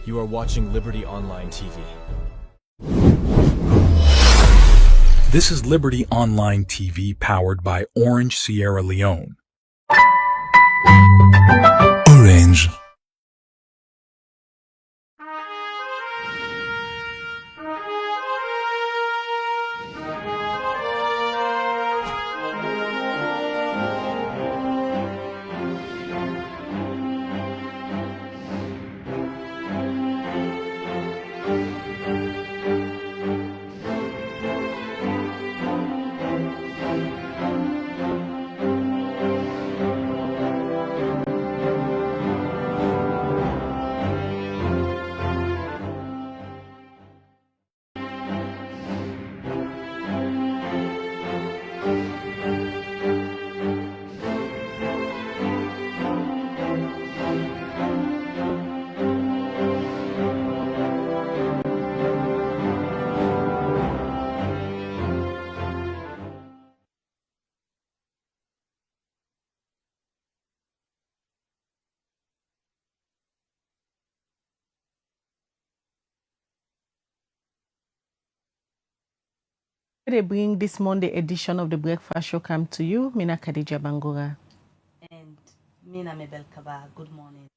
You are watching Liberty Online TV. This is Liberty Online TV powered by Orange Sierra Leone. Orange. They bring this Monday edition of the Breakfast Show come to you, Mina Khadija Bangura. And Mina Mebel Kaba, good morning.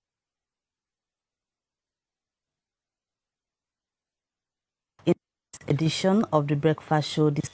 In this edition of the Breakfast Show this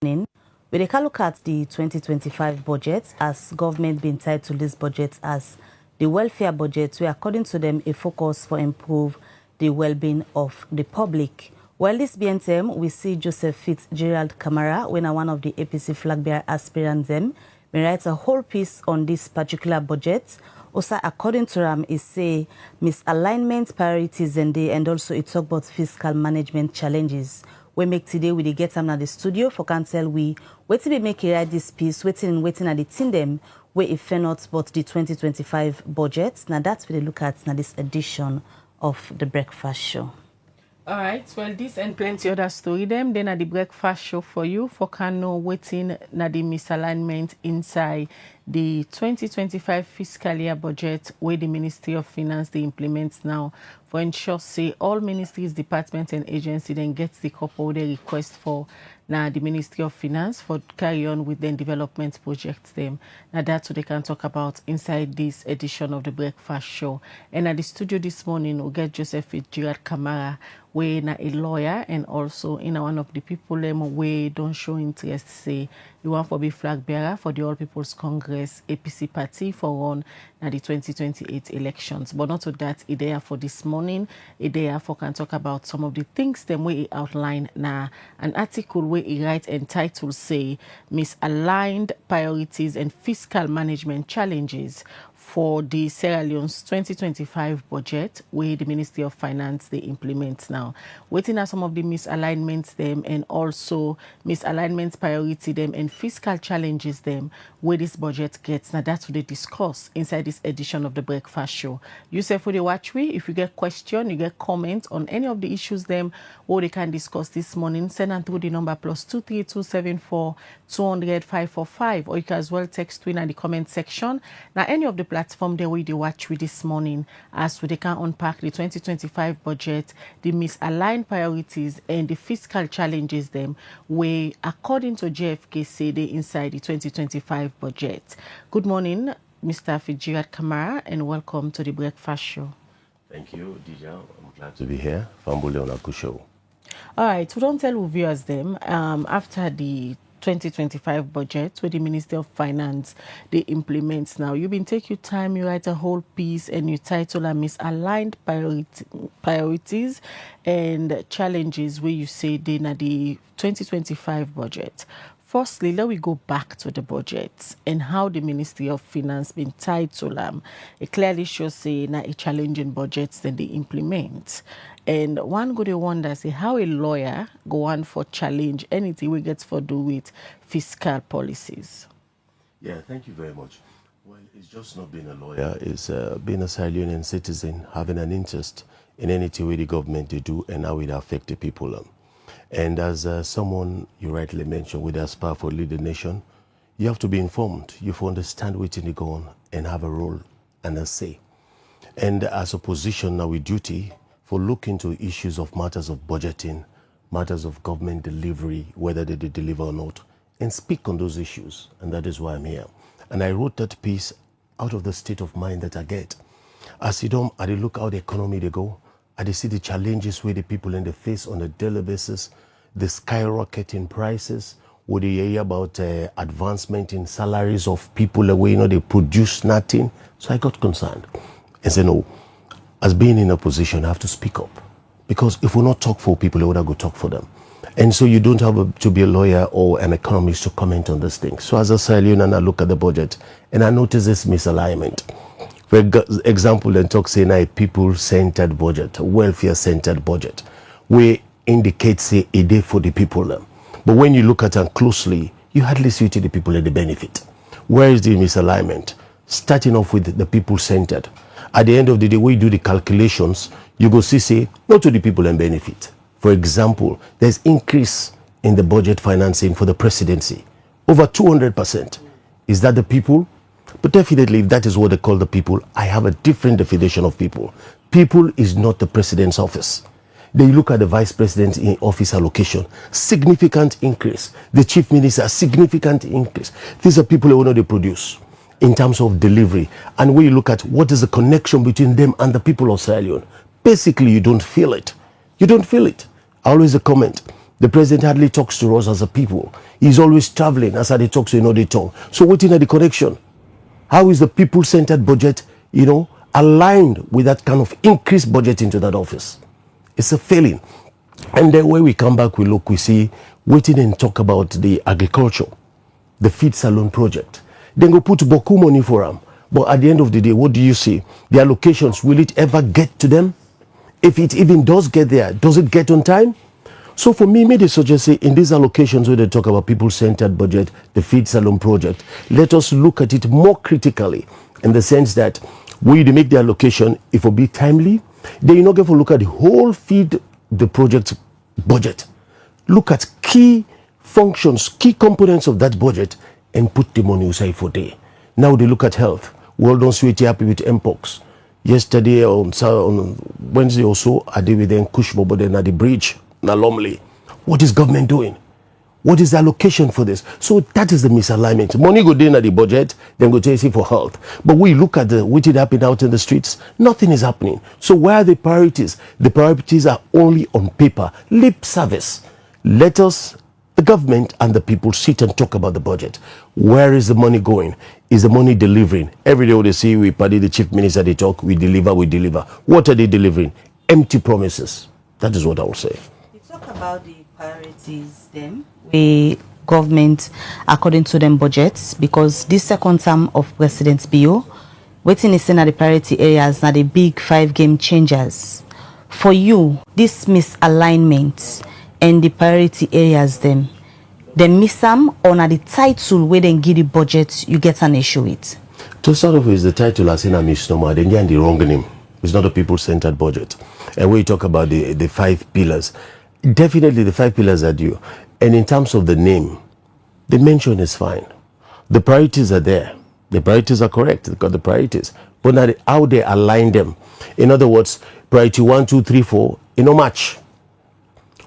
morning, we take a look at the 2025 budget, as government been titled this budget as the welfare budget, where according to them a focus for improve the well-being of the public. While this BNTM, we see Joseph Fitzgerald Kamara, when one of the APC flag bearer aspirants them, may write a whole piece on this particular budget. Also, according to Ram, it say misalignment priorities and also it talk about fiscal management challenges. We make today we get them at the studio for cancel we waiting to make write this piece, waiting at the team them where if not but the 2025 budget. Now that's what they look at now this edition of the Breakfast Show. All right, well, this and plenty other story them. Then at the Breakfast Show for you for can know waiting na the misalignment inside the 2025 fiscal year budget where the Ministry of Finance they implement now for ensure say all ministries, departments and agencies then get the couple they request for now the Ministry of Finance for carry on with the development projects them. Now that's what they can talk about inside this edition of the Breakfast Show. And at the studio this morning we'll get Joseph Fitzgerald Kamara, we na a lawyer and also one of the people we don't show interest say you want for be flag bearer for the All People's Congress APC party for run na the 2028 elections. But not to that, it there for this morning, it there for can talk about some of the things them we outline na an article where he write entitled say misaligned priorities and fiscal management challenges for the Sierra Leone's 2025 budget, where the Ministry of Finance they implement now. Waiting at some of the misalignments them and also misalignments priority them and fiscal challenges them where this budget gets. Now that's what they discuss inside this edition of the Breakfast Show. You say for the watch we, if you get question, you get comment on any of the issues them what they can discuss this morning, send them through the number +23274 200 545, or you can as well text in the comment section. Now any of the platform there we watch with this morning as we can unpack the 2025 budget, the misaligned priorities and the fiscal challenges them where according to JFK say they inside the 2025 budget. Good morning, Mr. Fitzgerald Kamara, and welcome to the Breakfast Show. Thank you, Dija. I'm glad to be here. Fambule on Aku Show. All right, we don't tell viewers them after the 2025 budget where the Ministry of Finance they implement now. You've been take your time, you write a whole piece and you title a misaligned priorities and challenges where you say they na the 2025 budget. Firstly, let we go back to the budget and how the Ministry of Finance been tied to them. It clearly shows say na a challenging budgets that they implement. And one good wonder say how a lawyer go on for challenge anything we get for do with fiscal policies. Yeah, thank you very much. Well, it's just not being a lawyer, it's being a Sierra Leonean citizen, having an interest in anything with the government they do and how it affect the people. And as someone you rightly mentioned, with aspire for lead the nation, you have to be informed. You have to understand what's in go on and have a role and a say. And as a position now with duty, for look into issues of matters of budgeting, matters of government delivery, whether they did deliver or not, and speak on those issues. And that is why I'm here. And I wrote that piece out of the state of mind that I get. As you don't, I look how the economy they go, I see the challenges where the people in the face on a daily basis, the skyrocketing prices, what they hear about advancement in salaries of people, the way they produce nothing. So I got concerned and said, no, as being in a position, I have to speak up. Because if we not talk for people, we would go talk for them. And so you don't have to be a lawyer or an economist to comment on this thing. So as a Sierra and I look at the budget, and I notice this misalignment. For example, then talk saying a people-centered budget, a welfare-centered budget, where indicates say a day for the people. But when you look at it closely, you hardly see to the people at the benefit. Where is the misalignment? Starting off with the people-centered. At the end of the day, when you do the calculations, you go see, say, not to the people and benefit. For example, there's increase in the budget financing for the presidency. Over 200%. Is that the people? But definitely, if that is what they call the people, I have a different definition of people. People is not the president's office. Then you look at the vice president's in office allocation, significant increase. The chief minister, significant increase. These are people who know they produce in terms of delivery. And when you look at what is the connection between them and the people of Sierra Leone, basically you don't feel it. You don't feel it. Always a comment. The president hardly talks to us as a people. He's always traveling. As they talk, so you know they talk. So what's in the connection? How is the people-centered budget, aligned with that kind of increased budget into that office? It's a failing. And then when we come back, we look, we see, waiting and talk about the agriculture, the feed salon project. Then go put Boku money for them. But at the end of the day, what do you see? The allocations, will it ever get to them? If it even does get there, does it get on time? So for me, maybe suggest say in these allocations where they talk about people-centered budget, the feed salon project, let us look at it more critically in the sense that we make the allocation, if it be timely, then you're not going to look at the whole feed the project budget. Look at key functions, key components of that budget and put the money aside for day. Now they look at health. Well done, sweetie, happy with Mpox. Yesterday on Wednesday or so, I did with them Kushmo, but then at the bridge. Normally, what is government doing? What is the allocation for this? So that is the misalignment. Money go in at the budget, then go to for health. But we look at what is happening out in the streets, nothing is happening. So where are the priorities? The priorities are only on paper, lip service. Let us, the government and the people, sit and talk about the budget. Where is the money going? Is the money delivering? Every day they see we party the chief minister, they talk, we deliver, we deliver. What are they delivering? Empty promises. That is what I will say. Talk about the priorities then the government according to them budgets, because this second term of President Bio waiting is saying at the priority areas now the big 5 game changers. For you, this misalignment and the priority areas them miss them on the title where they give the budget you get an issue with. To start off with, the title as in a misnomer, then get the wrong name. It's not a people-centered budget. And when you talk about the 5 pillars, definitely the 5 pillars are due. And in terms of the name, the mention is fine. The priorities are there. The priorities are correct. They've got the priorities. But now how they align them. In other words, priority 1, 2, 3, 4, match.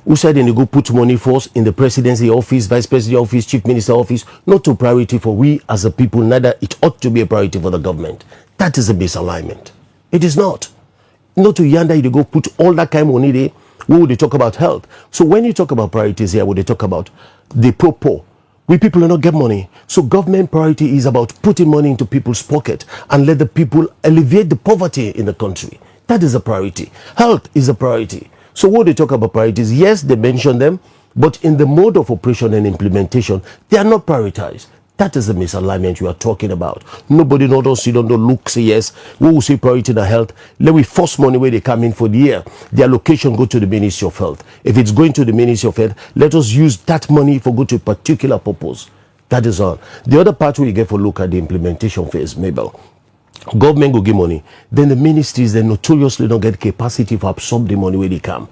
Who said they go put money first in the presidency office, vice president office, chief minister office, not a priority for we as a people, neither it ought to be a priority for the government. That is a misalignment. It is not. Not to yonder you go put all that kind of money there. When would they talk about health? So when you talk about priorities here, would they talk about the poor? We people do not get money. So government priority is about putting money into people's pocket and let the people alleviate the poverty in the country. That is a priority. Health is a priority. So when they talk about priorities, yes, they mention them, but in the mode of operation and implementation, they are not prioritized. That is the misalignment you are talking about. Nobody knows, you don't look, say yes. We will say priority in the health. Let we force money where they come in for the year. The allocation go to the Ministry of Health. If it's going to the Ministry of Health, let us use that money for go to a particular purpose. That is all. The other part where you get for look at the implementation phase, Mabel. Government will give money. Then the ministries, they notoriously don't get capacity to absorb the money where they come.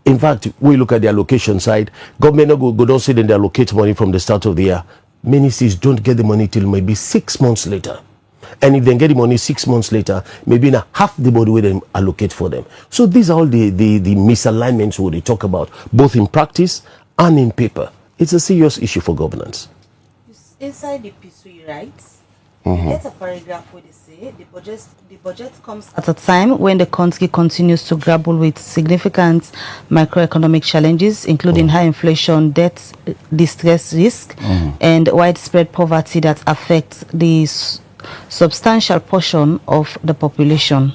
In fact, we look at the allocation side. Government go don't say then they allocate money from the start of the year. Ministries don't get the money till maybe 6 months later. And if they get the money 6 months later, maybe not half the money we then allocate for them. So these are all the misalignments we talk about, both in practice and in paper. It's a serious issue for governance. Inside the piece we write, you get a paragraph where they say the budget comes at a time when the country continues to grapple with significant macroeconomic challenges, including high inflation, debt, distress risk, and widespread poverty that affects the substantial portion of the population.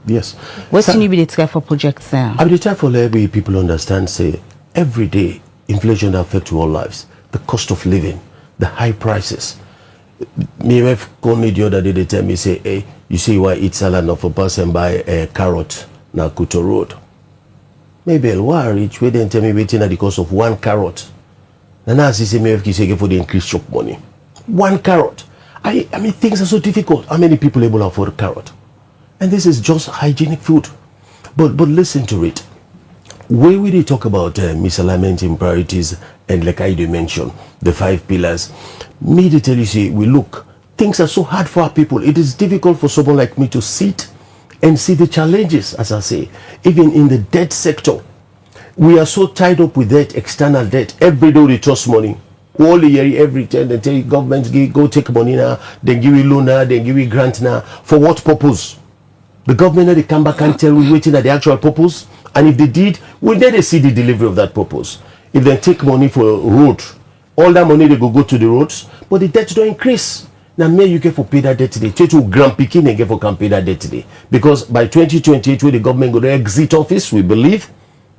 Yes. What do you be the try for projects there? I will try for every people understand, say, every day inflation affects our lives, the cost of living, the high prices. Me wife called me the other day, they tell me, say, hey, you see why eat salad of a person buy a carrot na Kuto Road. Maybe why reach where they tell me waiting at the cost of 1 carrot. And now I say me wife say for the increased shop money. 1 carrot. I mean things are so difficult. How many people able to afford a carrot? And this is just hygienic food. But listen to it. When we talk about misalignment in priorities, and like I did mention, the 5 pillars, me to tell you, say, we look, things are so hard for our people. It is difficult for someone like me to sit and see the challenges, as I say, even in the debt sector. We are so tied up with debt, external debt. Every day we trust money. All the year, every time they tell you government go take money now, then give you loan now, then give you grant now. For what purpose? The government, they come back and tell we waiting at the actual purpose. And if they did, we then see the delivery of that purpose. If they take money for road, all that money they go to the roads, but the debt don't increase. Now, may you get for pay that debt today. To Grand Pekin and get for can pay that debt today. Because by 2028, when the government go to exit office, we believe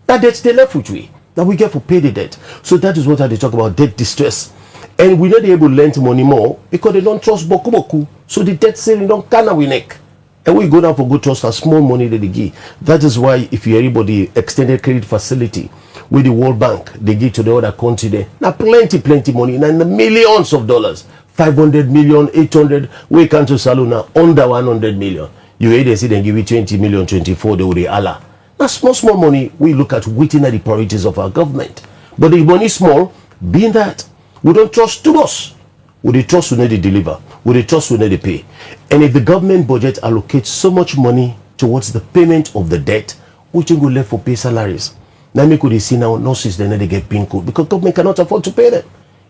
that debt they left with we. Now we get for pay the debt. So that is what they talk about, debt distress. And we're not able to lend money more because they don't trust Boku Boku. So the debt ceiling don't can we neck. And we go down for good trust for small money that they give. That is why if you anybody extended credit facility with the World Bank, they give to the other country there. Now plenty money. Now in the millions of dollars. 500 million, 800. We come to Saluna under 100 million. You either see them give you 20 million, 24, they will Allah. Now small money, we look at waiting at the priorities of our government. But the money small, being that, we don't trust too much. With the trust we need to deliver. With the trust we need to pay. And if the government budget allocates so much money towards the payment of the debt, which will left for pay salaries. Now me could see now nurses they need to get PIN code because government cannot afford to pay them.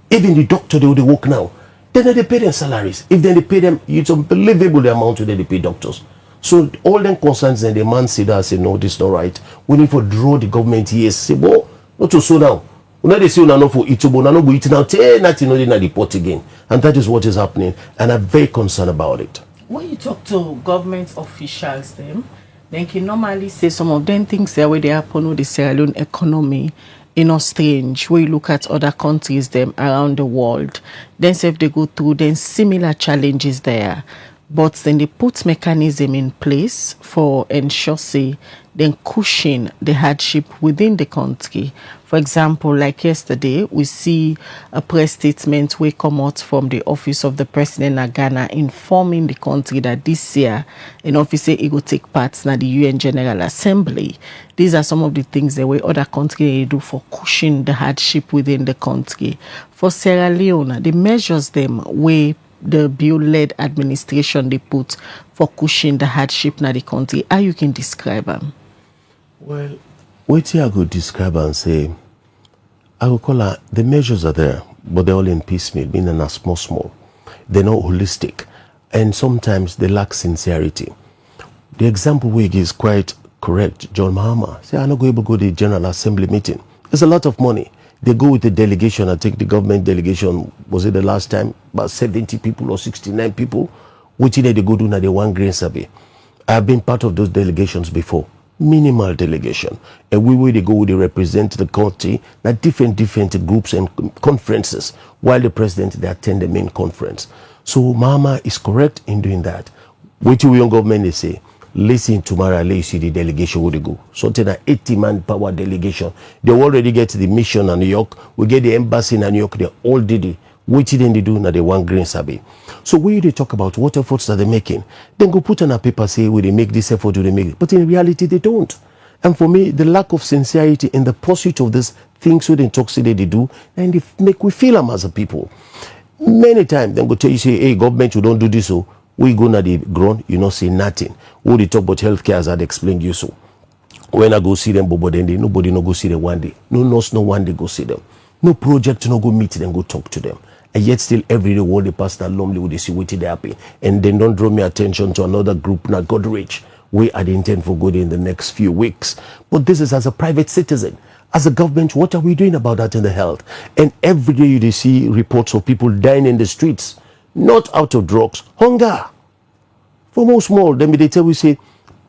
Even the doctor they work now. They need to pay them salaries. If they pay them, it's unbelievable the amount they pay doctors. So all them concerns and the man say that say no, this is not right. We need to draw the government here. Say, well, not to so now. Now they say no for it, but no go eat now. Tell nothing in the report again, and that is what is happening. And I'm very concerned about it. When you talk to government officials, they can normally say some of them things there where they happen with the Sierra Leone economy. Not strange when you look at other countries them around the world. Then say if they go through then similar challenges there. But then they put mechanism in place for ensure say then cushion the hardship within the country. For example, like yesterday, we see a press statement we come out from the office of the president of Ghana informing the country that this year an officer he will take part in the UN General Assembly. These are some of the things the way other countries do for cushion the hardship within the country. For Sierra Leone, the measures them way the bill-led administration they put for cushioning the hardship in the country. How you can describe them? Well, what I could describe and say, I would call her, the measures are there, but they're all in piecemeal, meaning are small. They're not holistic, and sometimes they lack sincerity. The example we give is quite correct. John Mahama say, I'm not going to go to the General Assembly meeting. It's a lot of money. They go with the delegation. I think the government delegation, was it the last time? About 70 people or 69 people. Which they go do now the 1 grain survey. I've been part of those delegations before. Minimal delegation. And we they go, they represent the country, like different groups and conferences, while the president, they attend the main conference. So Mama is correct in doing that. Wait till young government, they say, listen tomorrow, let you see the delegation where they go. Something like 80-man power delegation. They already get the mission in New York. We get the embassy in New York. They all did it. Which then they do now the 1 grain survey. So when they talk about what efforts are they making, then go put on a paper, say, will they make this effort, do they make it? But in reality, they don't. And for me, the lack of sincerity in the pursuit of these things we talk say they do, and they make we feel them as a people. Many times, they go tell you, say, hey, government, you don't do this, so We go na the ground, you not see nothing. Who they talk about healthcare as I'd explained you so. When I go see them, but then they, nobody no go see them one day. No nurse, no one day go see them. No project, no go meet them, go talk to them. And yet still every day when they pass that lonely, would they see what they happen. And then don't draw me attention to another group, not God rich. We are the intent for good in the next few weeks. But this is as a private citizen. As a government, what are we doing about that in the health? And every day you see reports of people dying in the streets, not out of drugs, hunger. For most small, then they tell we say,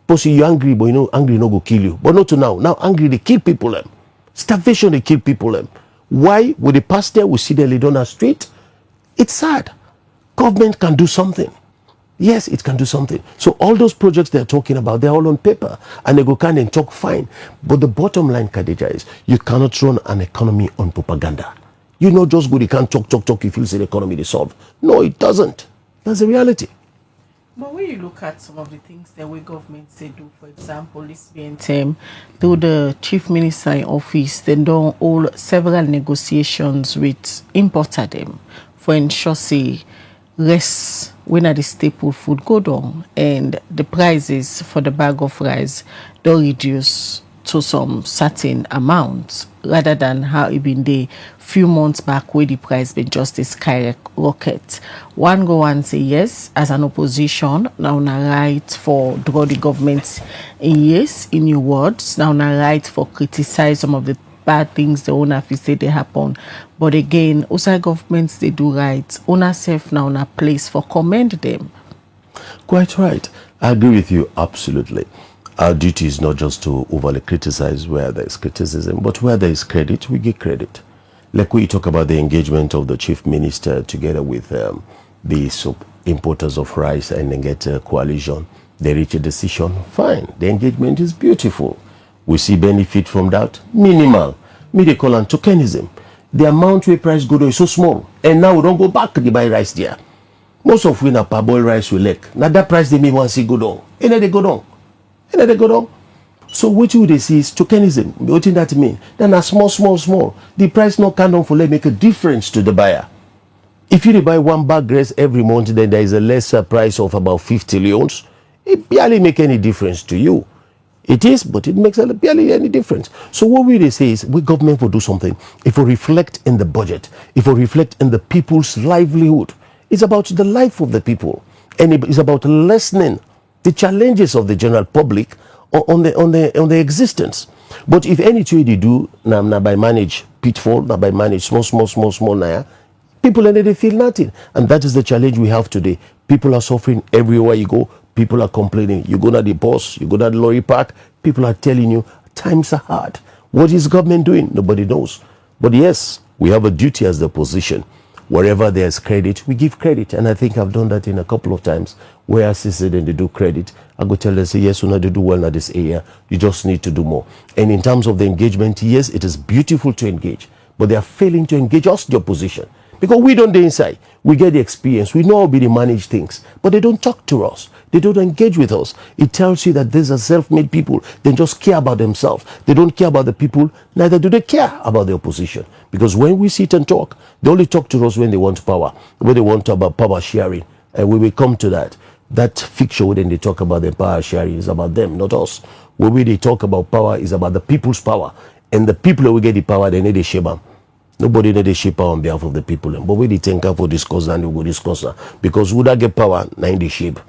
Pussy, you angry, but you know, angry no go kill you. But not to now. Now angry, they kill people them. Starvation, they kill people them. Why? When they pass there, we see them lay down the street. It's sad. Government can do something. Yes, it can do something. So all those projects they're talking about, they're all on paper. And they go kind and talk fine. But the bottom line, Khadija, is you cannot run an economy on propaganda. You not just go, you can't talk, you feel the economy they solve. No, it doesn't. That's the reality. But when you look at some of the things that we governments they do, for example, this BNTM, through the chief minister in office, they done all several negotiations with importer them for ensure say less when the staple food go down and the prices for the bag of rice don't reduce to some certain amounts rather than how it been there few months back where the price been just a skyrocket. One go and say yes as an opposition now na right for draw the government in yes in your words now na right for criticize some of the bad things the owner feel say they happen, but again outside governments they do right. Owner self now na place for commend them. Quite right. I agree with you absolutely. Our duty is not just to overly criticize where there is criticism, but where there is credit, we give credit. Like we talk about the engagement of the chief minister together with the importers of rice and then get a coalition. They reach a decision, fine. The engagement is beautiful. We see benefit from that, minimal. They call on tokenism. The amount we price go is so small. And now we don't go back to buy rice there. Most of we na parboiled rice we like. Now that price they may want to see go down. And then they go down. And then they go down. So what you they see is tokenism. What does that mean? Then a small. The price not can down for let make a difference to the buyer. If you buy one bag rice every month, then there is a lesser price of about 50 leons. It barely make any difference to you. It is, but it makes barely any difference. So what we they say is, we government will do something. If we reflect in the budget, if we reflect in the people's livelihood, it's about the life of the people, and it's about lessening the challenges of the general public on the existence. But if anything they do now by manage pitfall, now by manage small now, people and they feel nothing, and that is the challenge we have today. People are suffering everywhere you go. People are complaining. You go to the bus, you go to the lorry park, people are telling you times are hard. What is government doing? Nobody knows. But yes, we have a duty as the opposition. Wherever there's credit, we give credit. And I think I've done that in a couple of times where I see them, they do credit. I go tell them, say, yes, you know, they do well in this area. You just need to do more. And in terms of the engagement, yes, it is beautiful to engage. But they are failing to engage us, the opposition. Because we don't do inside. We get the experience. We know how they manage things. But they don't talk to us. They don't engage with us. It tells you that these are self-made people. They just care about themselves. They don't care about the people. Neither do they care about the opposition. Because when we sit and talk, they only talk to us when they want power. When they want about power sharing. And we will come to that. That fiction when they talk about the power sharing is about them, not us. When they talk about power is about the people's power. And the people who get the power, they need to shape them. Nobody need to shape power on behalf of the people. But when they think for discuss and we go discuss. Because who that get power, now in the shape.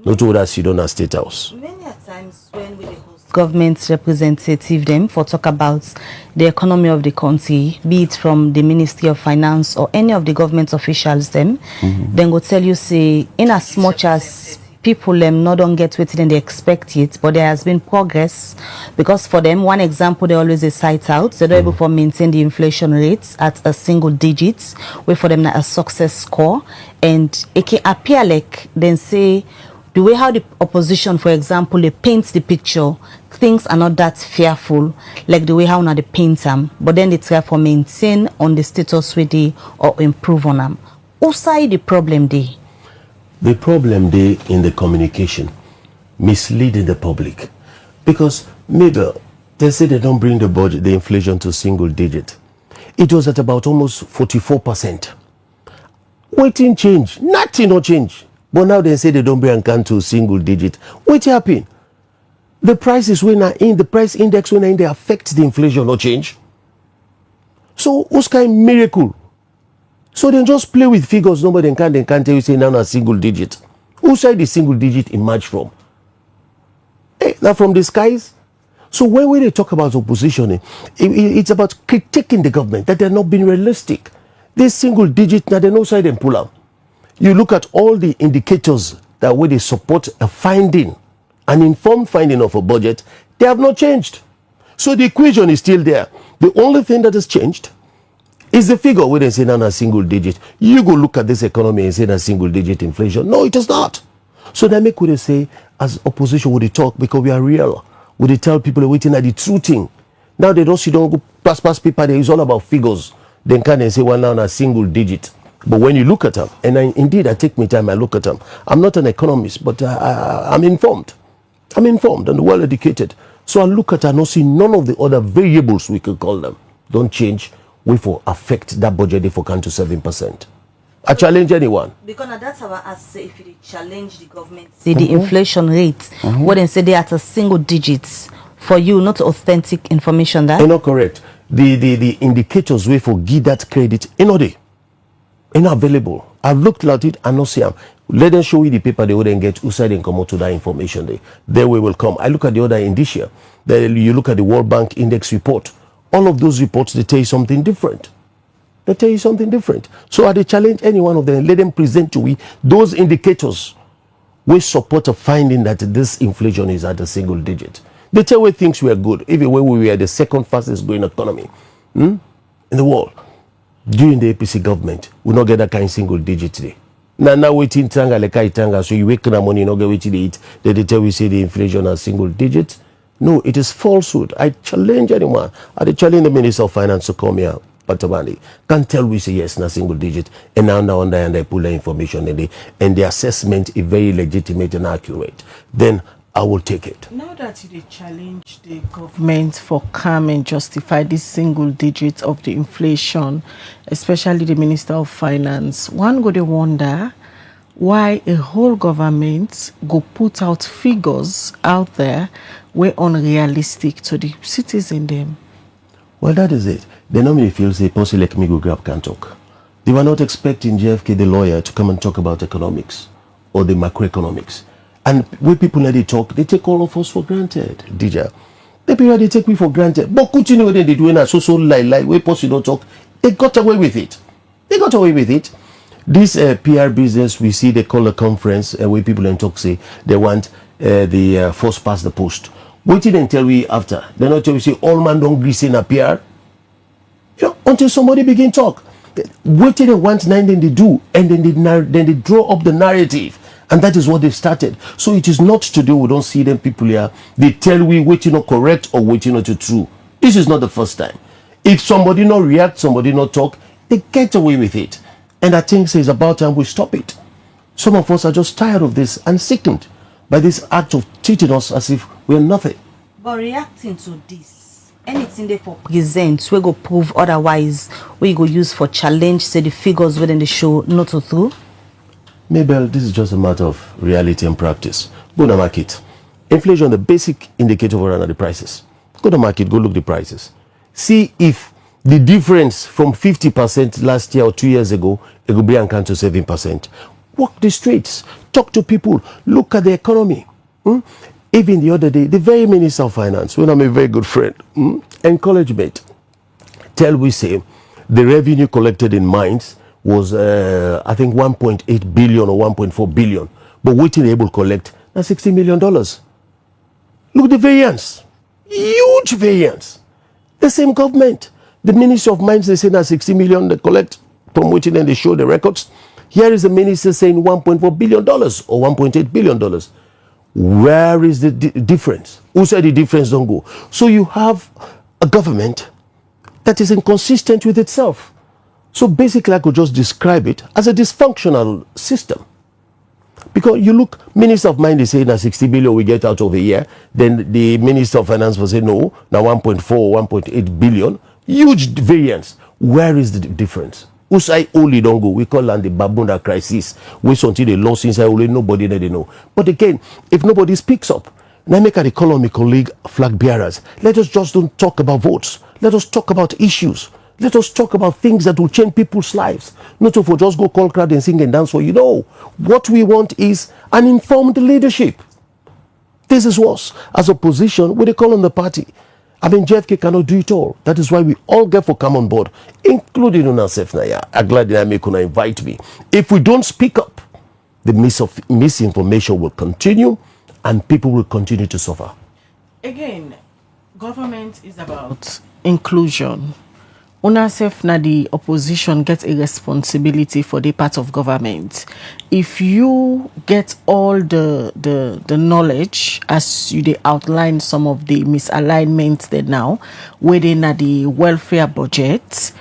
Not all that sit on a state house. Many a times when we host government representative them for talk about the economy of the country, be it from the Ministry of Finance or any of the government officials them, then go tell you say in as much as people them not don't get what they expect it, but there has been progress because for them one example they always cite out they're able to maintain the inflation rates at a single digits, where for them not a success score, and it can appear like then say the way how the opposition, for example, they paint the picture, things are not that fearful, like the way how now they paint them, but then they try for maintain on the status with they or improve on them. Outside the problem they? The problem they in the communication, misleading the public. Because maybe they say they don't bring the budget, the inflation to single digit. It was at about almost 44%. Waiting change, nothing no change. But now they say they don't bring can to single digit. What happened? The prices when are in, the price index when are in, they affect the inflation or change. So what's kind of miracle? So they just play with figures. Nobody can tell you say now a single digit. Who said the single digit emerged from? Hey, now from the skies. So when they talk about opposition, it's about critiquing the government, that they're not being realistic. This single digit, now they no side and pull out. You look at all the indicators that where they support a finding, an informed finding of a budget, they have not changed. So the equation is still there. The only thing that has changed is the figure where they say now a single digit. You go look at this economy and say a single digit inflation. No, it is not. So they make what they say as opposition, would they talk because we are real. Would they tell people waiting at the true thing? Now they don't go pass paper. It's all about figures. Then can they say well now a single digit? But when you look at them, and indeed I take my time, I look at them. I'm not an economist, but I'm informed. I'm informed and well educated. So I look at and I see none of the other variables we could call them don't change. We for affect that budget for can to 7%. I challenge anyone. Because that's how I say if you challenge the government, see the inflation rate, what they say they at a single digits for you, not authentic information that. You're not correct. The indicators we for give that credit they not available. I've looked at it and not see them. Let them show you the paper they wouldn't get who said and come out to that information there we will come. I look at the other indicia. Then you look at the World Bank index report. All of those reports they tell you something different. They tell you something different. So I challenge any one of them, let them present to we those indicators which support a finding that this inflation is at a single digit. They tell we things we are good, even when we were the second fastest growing economy in the world. During the APC government, we not get that kind of single digit today. Now waiting tanga like tanga, so you wake up money, you not get what you eat. They tell we say the inflation is single digit. No, it is falsehood. I challenge anyone. I challenge the Minister of Finance to come here. Patamani can't tell we say yes na single digit and now and I pull the information and the assessment is very legitimate and accurate, then I will take it. Now that you challenge the government for come and justify this single digit of the inflation, especially the Minister of Finance, one go to wonder why a whole government go put out figures out there were unrealistic to the citizen them. Well, that is it. They normally feel say, Posse like me go grab can't talk. They were not expecting JFK, the lawyer, to come and talk about economics or the macroeconomics. And when people let it talk, they take all of us for granted, DJ. The people they take me for granted. But continue what they do in a so lie, where Posse don't talk, they got away with it. They got away with it. This PR business, we see they call a conference where people and talk say they want the first past the post. Wait till they tell we after. They not tell we say all man don't grease in a PR. You know, until somebody begin talk. Wait till they want nine, then they do, and then they draw up the narrative, and that is what they started. So it is not today we don't see them people here. They tell we waiting not correct or waiting not to true. This is not the first time. If somebody not react, somebody not talk, they get away with it. And I think it's about time we stop it. Some of us are just tired of this and sickened by this act of treating us as if we're nothing. But reacting to this, anything they for present, we go prove otherwise, we go use for challenge, say the figures within the show not to through? Mabel, this is just a matter of reality and practice. Go to the market. Inflation, the basic indicator for the prices. Go to the market, go look the prices. See if the difference from 50% last year or 2 years ago, it will be to 7%. Walk the streets, talk to people, look at the economy. Even the other day, the very Minister of Finance, when I'm a very good friend, encouragement, tell we say the revenue collected in mines was, I think, 1.8 billion or 1.4 billion. But what they able to collect, that's $60 million. Look at the variance. Huge variance. The same government. The Ministry of Mines, they say that 60 million they collect, from which then they show the records. Here is the minister saying $1.4 billion or $1.8 billion. Where is the difference? Who said the difference don't go? So you have a government that is inconsistent with itself. So basically I could just describe it as a dysfunctional system. Because you look, Minister of Mines is saying that 60 billion we get out of a year. Then the Minister of Finance will say no, now 1.4, 1.8 billion. Huge variance. Where is the difference? Usai only don't go. We call it the Babunda crisis. We until the loss inside only nobody that they know. But again, if nobody speaks up, now make a call on my colleague flag bearers. Let us just don't talk about votes. Let us talk about issues. Let us talk about things that will change people's lives. Not to for just go call crowd and sing and dance for you. No. What we want is an informed leadership. This is us. As opposition, we call on the party. I mean, JFK cannot do it all. That is why we all get for come on board, including Unasef Naya. I'm glad that I could invite me. If we don't speak up, the misinformation will continue and people will continue to suffer. Again, government is about inclusion. Unasef na the opposition gets a responsibility for the part of government. If you get all the knowledge, as you they outline some of the misalignments there now, within the welfare budget,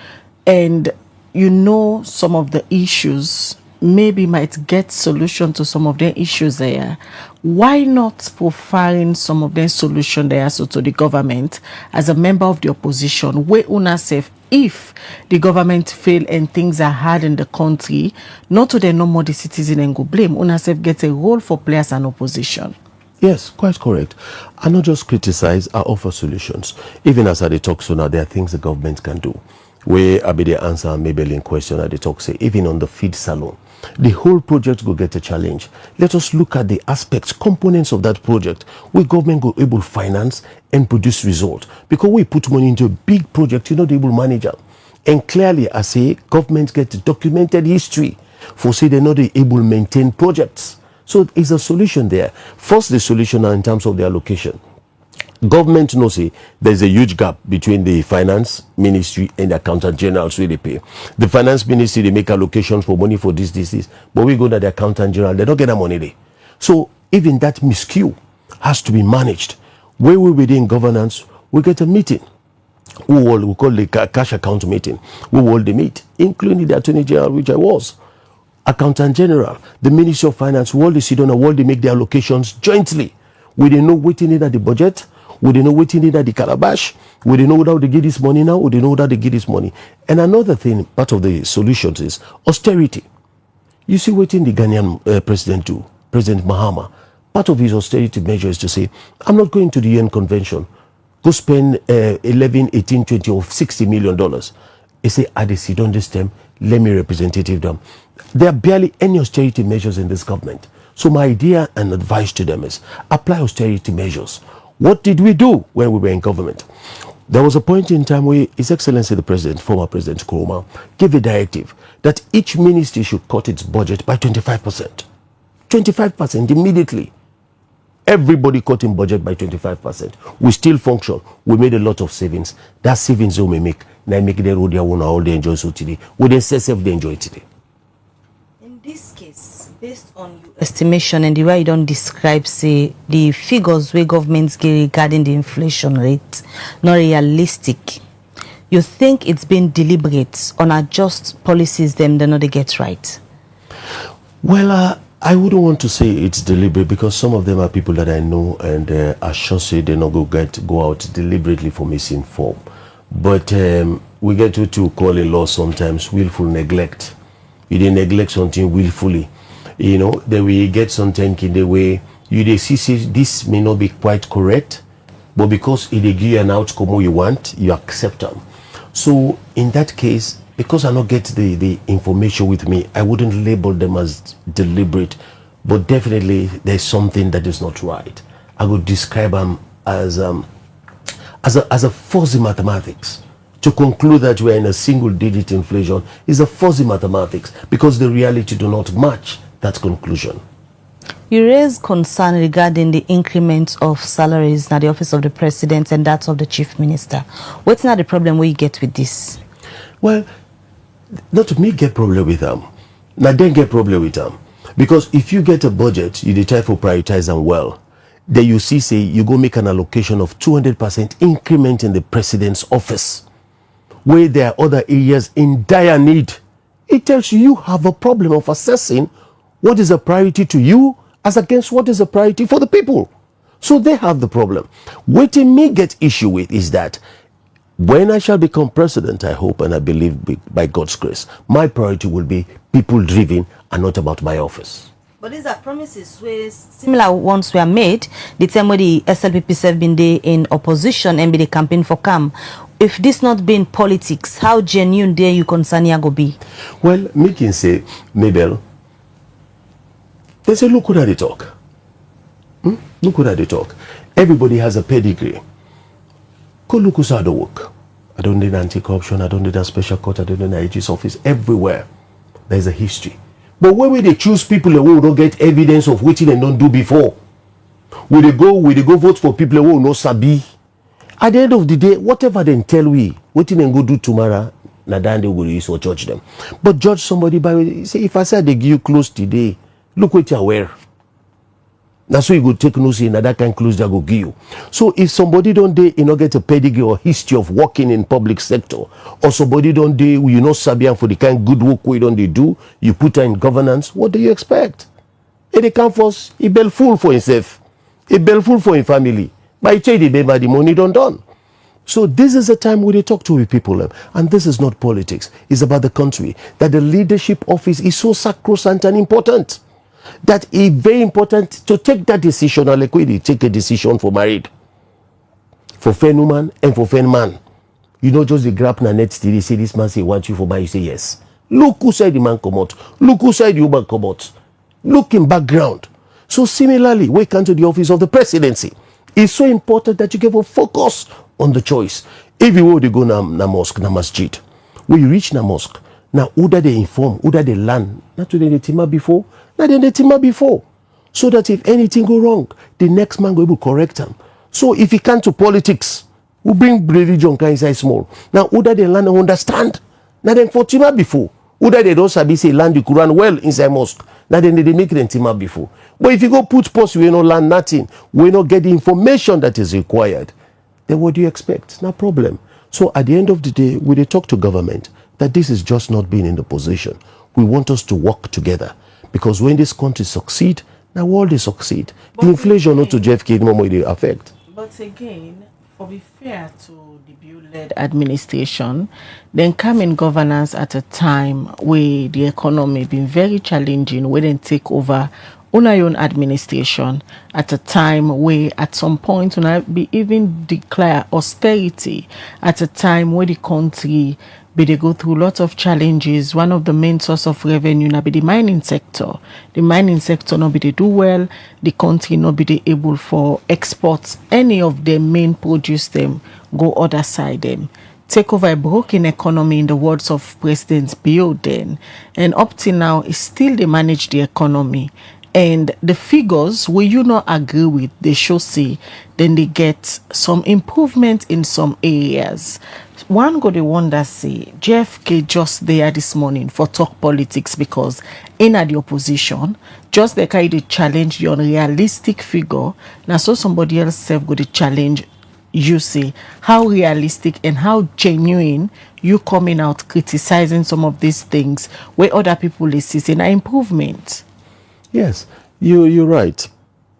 and you know some of the issues, maybe might get solution to some of the issues there. Why not profiling some of the solution there so to the government as a member of the opposition, where Unasef, if the government fail and things are hard in the country, not to the no more the citizen and go blame, Unasef gets a role for players and opposition. Yes, quite correct. I not just criticize, I offer solutions. Even as I talk so now, there are things the government can do. Where I be the answer maybe in question at the talk say, even on the feed salon. The whole project will get a challenge. Let us look at the aspects, components of that project where government go able to finance and produce results. Because we put money into a big project, you're not able to manage it. And clearly, I say, government get documented history for say they're not able to maintain projects. So it's a solution there. First, the solution in terms of the allocation. Government knows there's a huge gap between the finance ministry and the accountant generals where they pay. The finance ministry, they make allocations for money for this, but we go to the accountant general, they don't get the money there. So even that miscue has to be managed. Where we within governance, we get a meeting. We call the cash account meeting. We will the meet, including the attorney general, which I was. Accountant general, the ministry of finance, we all they sit down and all they make their allocations jointly. We didn't know waiting in at the budget. We didn't know waiting in at the calabash. We didn't know how they get this money now. We didn't know how they get this money. And another thing, part of the solutions is austerity. You see what the Ghanaian president do, President Mahama. Part of his austerity measure is to say, I'm not going to the UN convention. Go spend 11, 18, 20 or $60 million. He say, I sit on this term, let me representative them. There are barely any austerity measures in this government. So my idea and advice to them is apply austerity measures. What did we do when we were in government? There was a point in time where His Excellency the President, former President Nkrumah, gave a directive that each ministry should cut its budget by 25%. 25% immediately. Everybody cut in budget by 25%. We still function. We made a lot of savings. That savings we make, now make the road all they enjoy so today. We then say they enjoy today. In this case, based on your estimation and the way you don't describe, say, the figures where governments get regarding the inflation rate, not realistic, you think it's been deliberate on adjust policies them they not they get right? Well, I wouldn't want to say it's deliberate because some of them are people that I know and are sure say they not go out deliberately for misinform. But we get to call a law sometimes willful neglect. You didn't neglect something willfully. You know, then we get something in the way you see this may not be quite correct, but because it give you an outcome you want, you accept them. So in that case, because I not get the information with me, I wouldn't label them as deliberate, but definitely there's something that is not right. I would describe them as a fuzzy mathematics. To conclude that we're in a single-digit inflation is a fuzzy mathematics because the reality do not match that conclusion. You raise concern regarding the increment of salaries at the office of the president and that of the chief minister. What's not the problem we get with this? Well, not me get problem with them. Now then get problem with them. Because if you get a budget, you try to prioritize them well. Then you see, say, you go make an allocation of 200% increment in the president's office, where there are other areas in dire need. It tells you you have a problem of assessing what is a priority to you as against what is a priority for the people. So they have the problem. What me get issue with is that When I shall become president, I hope and I believe by God's grace, my priority will be people-driven and not about my office. But these are promises where similar ones were made the time when the SLPP have been there in opposition and be the campaign for CAM. If this not been politics, how genuine dare you concern go be? Well, me can say, Mabel, they say, look how they talk. Look how they talk. Everybody has a pedigree. Go look who's how they work. I don't need anti-corruption, I don't need a special court, I don't need an IG's office. Everywhere, there's a history. But when they choose people who don't get evidence of what they don't do before, will they go vote for people who no sabi? At the end of the day, whatever they tell we, what they go do tomorrow, na then they will use or judge them. But judge somebody by say, if I say they give you close today, look what you wear. That's why you go take no say that kind clothes that go give you. So if somebody don't dey, you know, get a pedigree or history of working in public sector, or somebody don't dey, you know, Sabian for the kind good work we don't they do, you put her in governance, what do you expect? And they come first, he bell full for himself, he bell full for his family. By change the baby, the money don't done. So this is a time where they talk to the people, and this is not politics. It's about the country. That the leadership office is so sacrosanct and important. That it's very important to take that decision, or like we take a decision for married, for fair woman and for fair man. You know, just the grab na net till they say this man say want you for marriage, you say yes. Look who said the man come out. Look who said the woman come out. Look in background. So similarly, we come to the office of the presidency. It's so important that you give a focus on the choice. If you want to go na mosque, na masjid, when you reach na mosque, now who that they inform, who that they learn, not to the tima before, not the tima before, so that if anything go wrong, the next man go able to correct them. So if he come to politics, we bring religion inside small. Now who that they learn and understand, now then for tima before, who that they don't sabi say learn the Quran well inside mosque, now then they make them tima before. But if you go put post, we don't learn nothing, we don't get the information that is required, then what do you expect? No problem. So at the end of the day, we they talk to government that this is just not being in the position. We want us to work together, because when this country succeed, the world they succeed. But the inflation again, not to JFK no more they affect. But again, for be fair to the Bill-led administration, then come in governance at a time where the economy been very challenging, where then take over on our own administration at a time where at some point when I be even declare austerity at a time where the country be they go through lots of challenges. One of the main source of revenue now be the mining sector. The mining sector not be they do well, the country not be they able for exports any of their main produce them go other side them. Take over a broken economy in the words of President Biden, and up till now is still they manage the economy. And the figures will you not agree with, they should say then they get some improvement in some areas. One go the wonder say JFK just there this morning for talk politics, because in at the opposition just they kind of challenge the unrealistic figure. Now so somebody else self go to challenge you, say how realistic and how genuine you coming out criticizing some of these things where other people is seeing an improvement. Yes, you're right.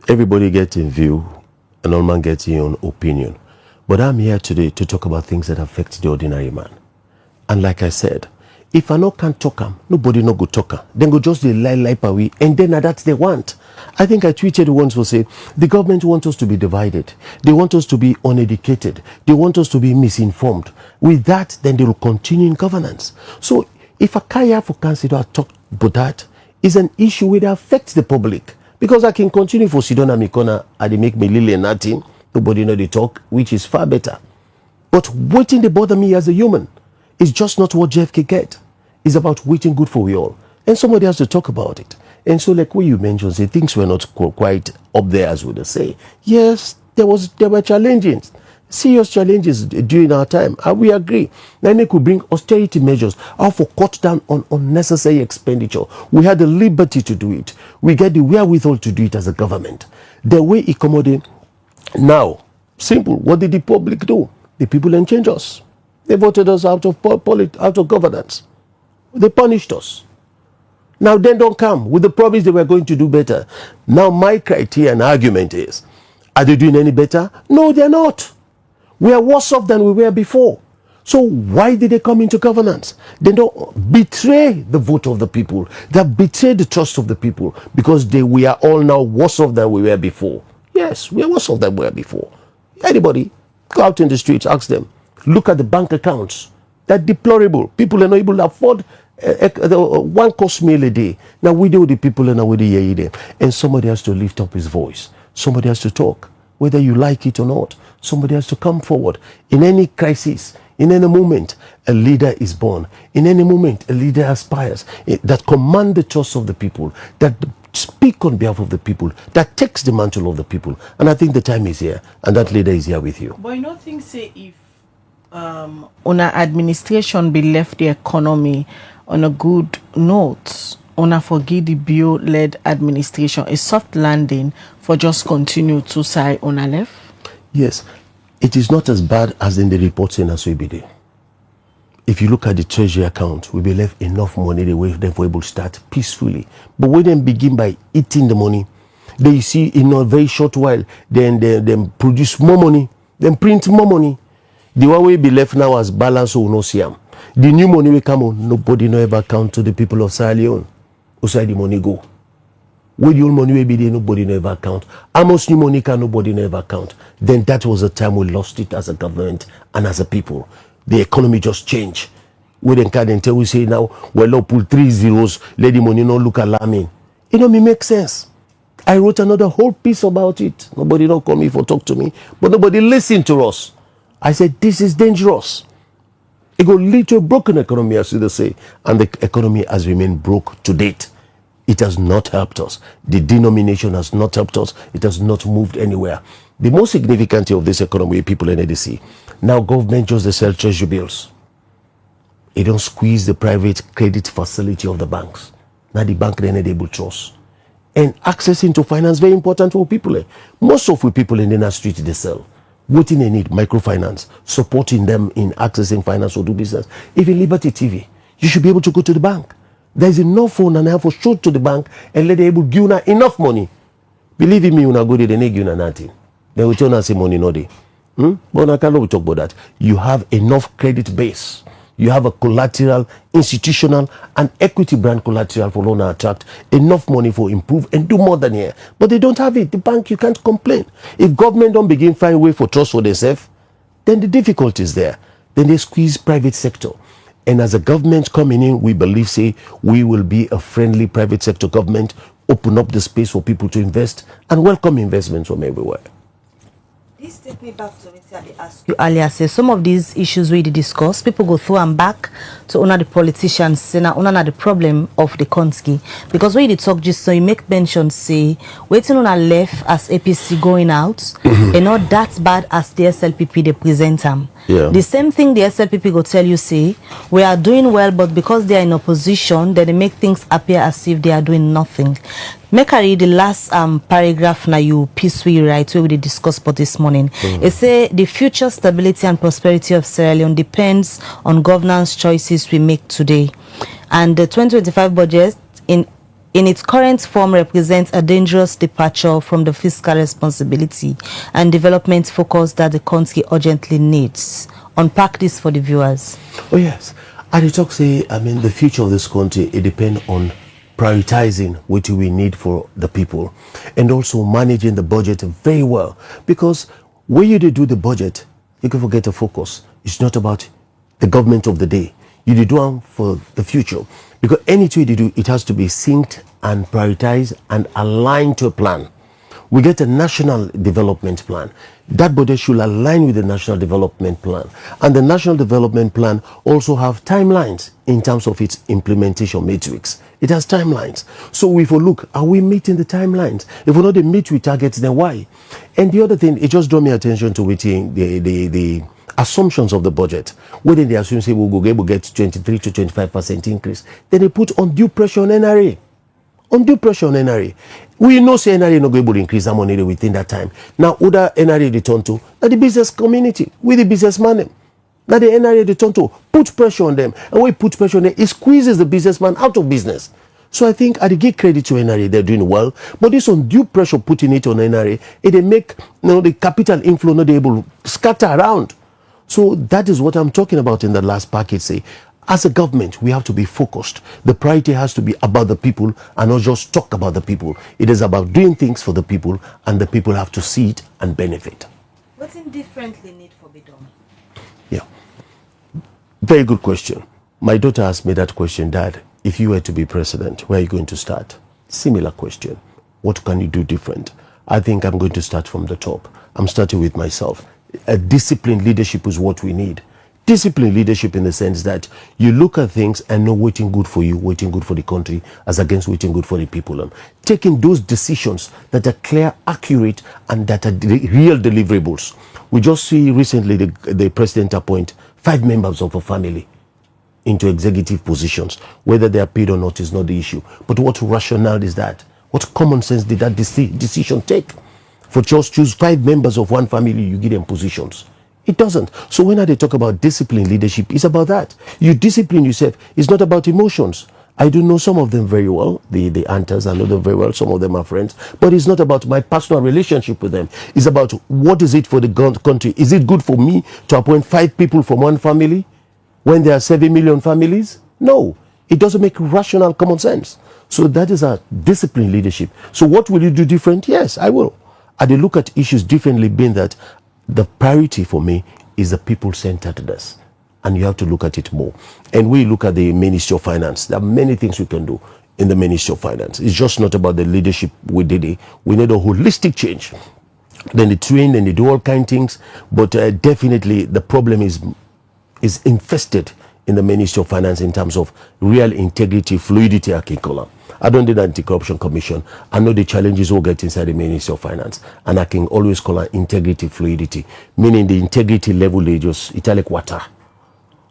Everybody gets in view, and all man gets in own opinion. But I'm here today to talk about things that affect the ordinary man. And like I said, if I no can't talk am, nobody no go talk am. Then go just the lie away, and then that's they want. I think I tweeted once for say the government want us to be divided. They want us to be uneducated. They want us to be misinformed. With that, then they will continue in governance. So if a kaya for consider talk about that, is an issue which affects the public, because I can continue for Sidona Mikona and they make me lily and nothing, nobody know they talk, which is far better. But waiting they bother me as a human is just not what JFK get. It's about waiting good for we all, and somebody has to talk about it. And so like what you mentioned, say things were not quite up there as we say. Yes, there were challenges, serious challenges during our time, and we agree. Then they could bring austerity measures, how for cut down on unnecessary expenditure. We had the liberty to do it. We get the wherewithal to do it as a government. The way it accommodate now, simple. What did the public do? The people then change us. They voted us out of governance. They punished us. Now then don't come with the promise they were going to do better. Now my criteria and argument is, are they doing any better? No, they're not. We are worse off than we were before. So why did they come into governance? They don't betray the vote of the people. They have betrayed the trust of the people because we are all now worse off than we were before. Yes, we are worse off than we were before. Anybody, go out in the streets, ask them. Look at the bank accounts. They're deplorable. People are not able to afford one course meal a day. Now we do the people and now we do them. And somebody has to lift up his voice. Somebody has to talk, whether you like it or not. Somebody has to come forward. In any crisis, in any moment, a leader is born. In any moment, a leader aspires that command the trust of the people, that speak on behalf of the people, that takes the mantle of the people. And I think the time is here, and that leader is here with you. But you know, things say if on our administration be left the economy on a good note, on a forgive the bio-led administration, a soft landing for just continue to say on a left? Yes, it is not as bad as in the reports in Aswebide. If you look at the treasury account, we be left enough money the way them for able to start peacefully. But when they begin by eating the money, they see in a very short while, then they produce more money, then print more money. The one way be left now as balance or no see them. The new money will come on, nobody no ever count to the people of Sierra Leone. Outside the money go. Where the old money will be there, nobody no ever count. How much new money can nobody no ever count? Then that was the time we lost it as a government and as a people. The economy just changed. We then can't tell we say now, well, pull 3 zeros, let the money not look alarming. It don't make sense. I wrote another whole piece about it. Nobody don't come here for talk to me, but nobody listen to us. I said, this is dangerous. It will lead to a broken economy, as they say, and the economy has remained broke to date. It has not helped us. The denomination has not helped us. It has not moved anywhere. The most significant thing of this economy, people in ADC, now government just they sell treasury bills. They don't squeeze the private credit facility of the banks. Now the bank then able trust. And access into finance very important for people. Most of the people in the street they sell. What they need, microfinance, supporting them in accessing finance or do business. Even Liberty TV, you should be able to go to the bank. There's enough phone and I have to show to the bank and let them able to give you enough money. Believe in me, when I go there, they give you nothing. They will tell you say money no day. But I cannot talk about that. You have enough credit base. You have a collateral, institutional and equity brand collateral for loan attract enough money for improve and do more than here. But they don't have it. The bank, you can't complain. If government don't begin find way for trust for themselves, then the difficulty is there. Then they squeeze private sector. And as a government coming in, we believe, say, we will be a friendly private sector government, open up the space for people to invest and welcome investments from everywhere. This takes me back to what I asked you earlier. Say some of these issues we discuss, people go through and back to honor the politicians, say now honor the problem of the country. Because when you talk just so you make mention say waiting on a left as APC going out and not that bad as the SLPP they present them. Yeah. The same thing the SLPP go tell you say we are doing well, but because they are in opposition, then they make things appear as if they are doing nothing. Make I read the last paragraph now you piece we write where we discuss about this morning. It say the future stability and prosperity of Sierra Leone depends on governance choices we make today. And the 2025 budget in its current form represents a dangerous departure from the fiscal responsibility and development focus that the country urgently needs. Unpack this for the viewers. Oh yes. And the talk say, I mean, the future of this country, it depends on prioritizing what we need for the people and also managing the budget very well, because when you do the budget you can forget the focus. It's not about the government of the day. You do one for the future, because anything you do, it has to be synced and prioritized and aligned to a plan. We get a national development plan. That budget should align with the national development plan. And the national development plan also have timelines in terms of its implementation matrix. It has timelines. So if we look, are we meeting the timelines? If we're not meet with targets, then why? And the other thing, it just drew my attention to the assumptions of the budget. Whether they assume, say, we'll get 23 to 25% increase, then they put undue pressure on NRA. Undue pressure on NRA. We know say NRA not able to increase that money within that time. Now, other NRA they turn to, now the business community, with the businessman. Now the NRA they turn to, put pressure on them. And when you put pressure on them, it squeezes the businessman out of business. So I think I give credit to NRA, they're doing well. But this undue pressure putting it on NRA, it they make the capital inflow not able to scatter around. So that is what I'm talking about in the last package. Say, as a government, we have to be focused. The priority has to be about the people and not just talk about the people. It is about doing things for the people, and the people have to see it and benefit. What's differently need for be done? Yeah. Very good question. My daughter asked me that question, Dad, if you were to be president, where are you going to start? Similar question. What can you do different? I think I'm going to start from the top. I'm starting with myself. A disciplined leadership is what we need. Disciplined leadership in the sense that you look at things and know waiting good for you, waiting good for the country, as against waiting good for the people. Taking those decisions that are clear, accurate, and that are real deliverables. We just see recently the president appoint 5 members of a family into executive positions. Whether they are paid or not is not the issue. But what rationale is that? What common sense did that decision take? For just choose 5 members of one family, you give them positions. It doesn't. So when they talk about discipline leadership, it's about that. You discipline yourself. It's not about emotions. I do know some of them very well. The aunties, I know them very well. Some of them are friends. But it's not about my personal relationship with them. It's about what is it for the country. Is it good for me to appoint 5 people from one family when there are 7 million families? No. It doesn't make rational common sense. So that is our discipline leadership. So what will you do different? Yes, I will. I look at issues differently, being that the priority for me is the people-centeredness, and you have to look at it more. And we look at the Ministry of Finance. There are many things we can do in the Ministry of Finance. It's just not about the leadership we did it. We need a holistic change. Then they train and they do all kinds of things, but definitely the problem is infested in the Ministry of Finance in terms of real integrity, fluidity, curriculum. I don't need an anti-corruption commission. I know the challenges we'll get inside the Ministry of Finance, and I can always call it integrity, fluidity, meaning the integrity level, they just italic water.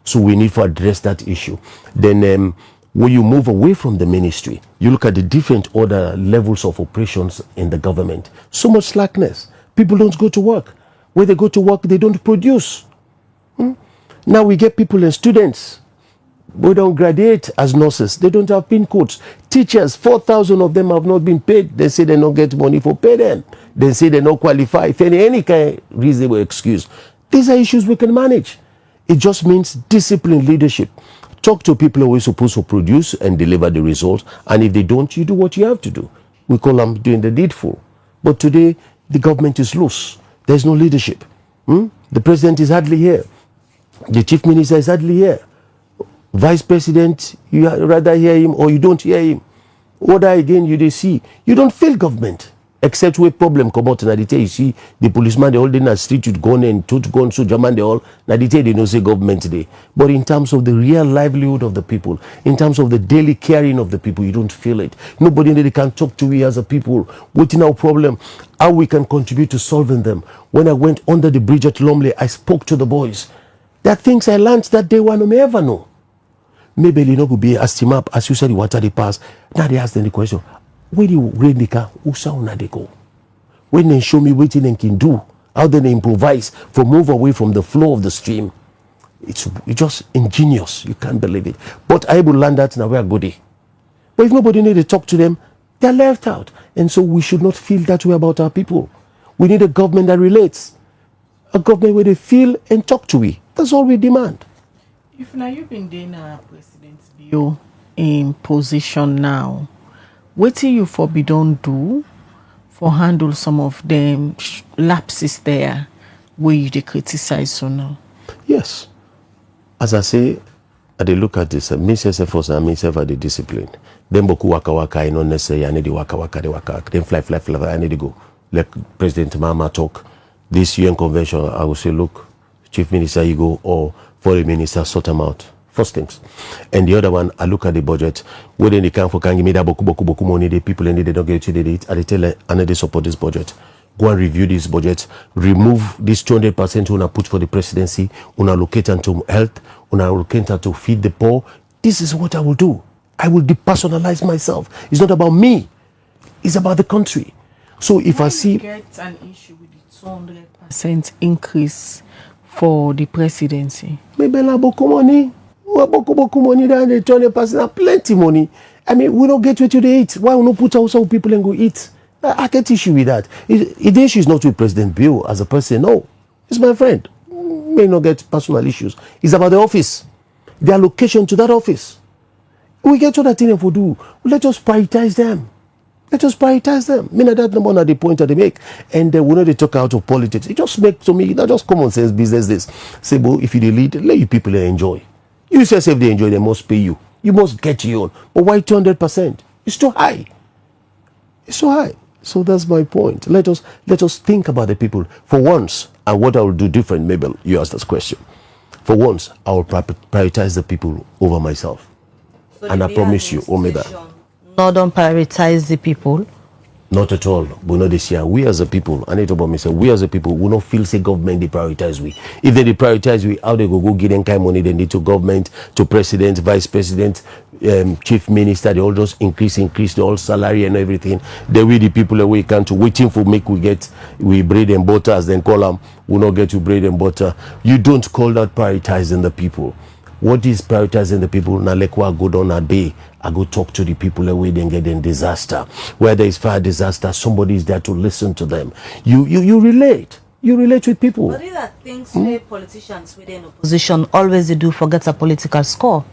So we need to address that issue. Then when you move away from the ministry, you look at the different other levels of operations in the government. So much slackness. People don't go to work. When they go to work, they don't produce. Now we get people and students who don't graduate as nurses. They don't have PIN codes. Teachers, 4,000 of them have not been paid. They say they don't get money for pay them. They say they don't qualify. If any kind of reasonable excuse. These are issues we can manage. It just means disciplined leadership. Talk to people who are supposed to produce and deliver the results. And if they don't, you do what you have to do. We call them doing the needful. But today, the government is loose. There's no leadership. The president is hardly here. The chief minister is hardly here. Vice president, you rather hear him or you don't hear him. Order again, you they see. You don't feel government. Except where problem come out, and you see the policeman, they all in the street with gun and toot gun, so German, they all, they don't say government today. But in terms of the real livelihood of the people, in terms of the daily caring of the people, you don't feel it. Nobody they can talk to we as a people, waiting our problem, how we can contribute to solving them. When I went under the bridge at Lumley, I spoke to the boys. There are things I learned that day one may ever know. Maybe you know, be asked him up, as you said, what are the past? Now they ask them the question, where do you read the car? Who they go? When they show me what they can do, how they improvise for move away from the flow of the stream. It's just ingenious. You can't believe it. But I will learn that now. We are goody. But if nobody need to talk to them, they're left out. And so we should not feel that way about our people. We need a government that relates. A government where they feel and talk to we. That's all we demand. If now you've been doing a president's bill in position now, what do you for be don't do for handle some of them lapses there where you they criticize so now? Yes. As I say, I they look at this, myself first and myself are the discipline. Then boku waka I not necessarily I need the waka, they waka. Then fly, I need to go. Like President Mama talk. This UN convention, I will say, look, Chief Minister, you go, or Foreign Minister, sort them out. First things. And the other one, I look at the budget. Whether they can give me that boku money, the people and they don't get it. I tell them, and they support this budget. Go and review this budget. Remove this 200% una put for the presidency. Una allocate to health. Una allocate to feed the poor. This is what I will do. I will depersonalize myself. It's not about me. It's about the country. So if I see get an issue with the 200% increase for the presidency, maybe na boku money. Boku money than the 200%. Plenty money. I mean, we don't get what you eat. Why we not put also people and go eat? I get issue with that. The issue is not with President Bill as a person. No, he's my friend. may not get personal issues. It's about the office, the allocation to that office. We get other things we do. Let us prioritize them. Let us prioritize them. I mean, that's one of the point that they make. And we know they talk out of politics. It just makes, to me, not just common sense business this. Say, well, if you lead, let you people enjoy. You yourself, if they enjoy, they must pay you. You must get your own. But why 200%? It's too high. It's too high. So that's my point. Let us think about the people. For once, and what I will do different, maybe you asked this question. For once, I will prioritize the people over myself. So and I promise you, Omega. No, don't prioritize the people. Not at all. We know this year. We as a people, I need to about myself, we as a people will not feel say government they prioritize we. If they prioritize we, how they go give them kind of money they need to government, to president, vice president, chief minister, they all just increase the whole salary and everything. They we the people away can't waiting for make we bread and butter as then call them, we not get to bread and butter. You don't call that prioritizing the people. What is prioritizing the people? Now, like what I go down a day, I go talk to the people away, then get in disaster. Where there is fire disaster, somebody is there to listen to them. You relate. You relate with people. But these are things where politicians within opposition always they do forget a political score.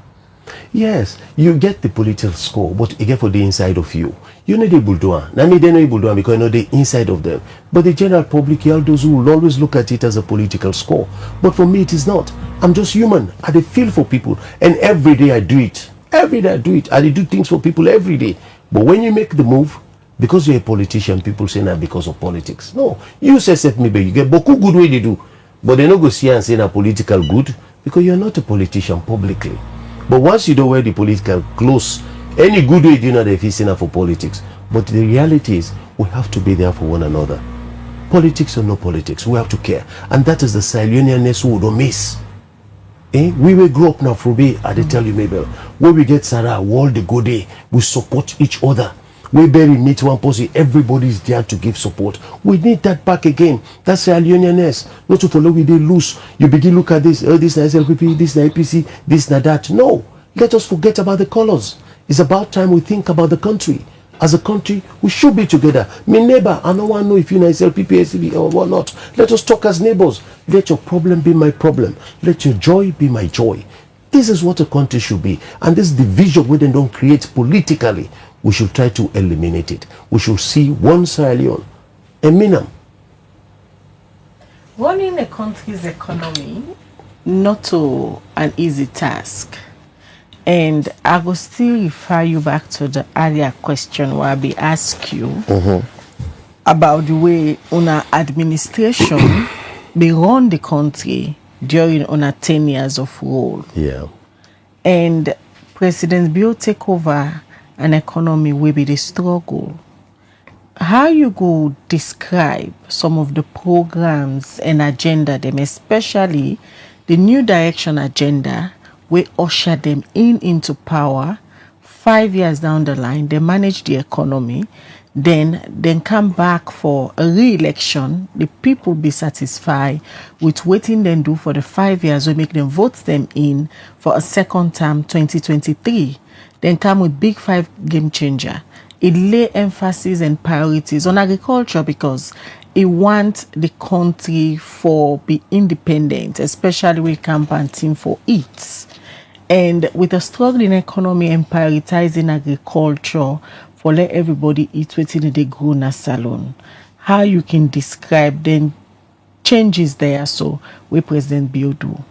Yes, you get the political score, but you get for the inside of you. You know the Buldoa. Now, they're not able to because you know the inside of them. But the general public, all those who will always look at it as a political score. But for me, it is not. I'm just human. I feel for people. And every day I do it. Every day I do it. I do things for people every day. But when you make the move, because you're a politician, people say that because of politics. No. You say, maybe you get beaucoup good way they do. But they don't go see and say that political good because you're not a politician publicly. But once you don't wear the political clothes, any good way you know they're facing for politics. But the reality is we have to be there for one another. Politics or no politics, we have to care. And that is the Salionianness we don't miss. We will grow up now from be, I tell you maybe, when we get Sarah, all the good day, we support each other. We barely need one person, everybody is there to give support. We need that back again. That's Salionianness. Not to follow we they lose. You begin look at this, this is SLPP, this is APC, this is that. No, let us forget about the colors. It's about time we think about the country. As a country, we should be together. My neighbor, I don't want to know if you're SLPP, SCB or what not. Let us talk as neighbors. Let your problem be my problem. Let your joy be my joy. This is what a country should be. And this division we then don't create politically, we should try to eliminate it. We should see one Sierra Leone, a minimum. Running a country's economy, not to an easy task. And I will still refer you back to the earlier question where I asked you about the way our administration they run the country during our 10 years of rule. Yeah. And President Bill take over an economy will be the struggle. How you go describe some of the programs and agenda them, especially the new direction agenda, we usher them into power 5 years down the line, they manage the economy, then come back for a re-election, the people be satisfied with waiting them do for the 5 years, we make them vote them in for a second term 2023. Then come with big 5 game changer. It lay emphasis and priorities on agriculture because it wants the country for be independent, especially with campaigning for it. And with a struggling economy and prioritizing agriculture for let everybody eat within the grow na salon, how you can describe then changes there so we President Bill do?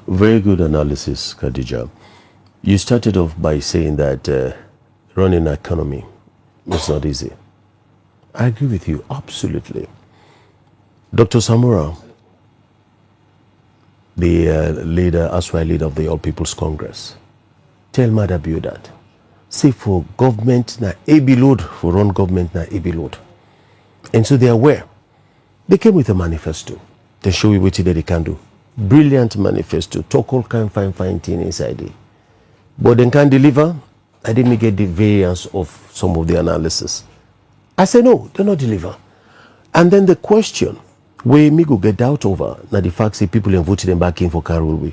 Very good analysis, Khadija. You started off by saying that running an economy is not easy. I agree with you, absolutely. Dr. Samura, the leader, Aswai leader of the All People's Congress, tell Mother Bill that. Say for government, na AB load, for run government, na AB load. And so they are aware. They came with a manifesto. They show you what they can do. Brilliant manifesto. Talk all kind fine thing inside it. But they can't deliver. I didn't get the variance of some of the analysis. I said, no, they not deliver. And then the question, where me go get doubt over, now the fact that people have voted them back in for Carol,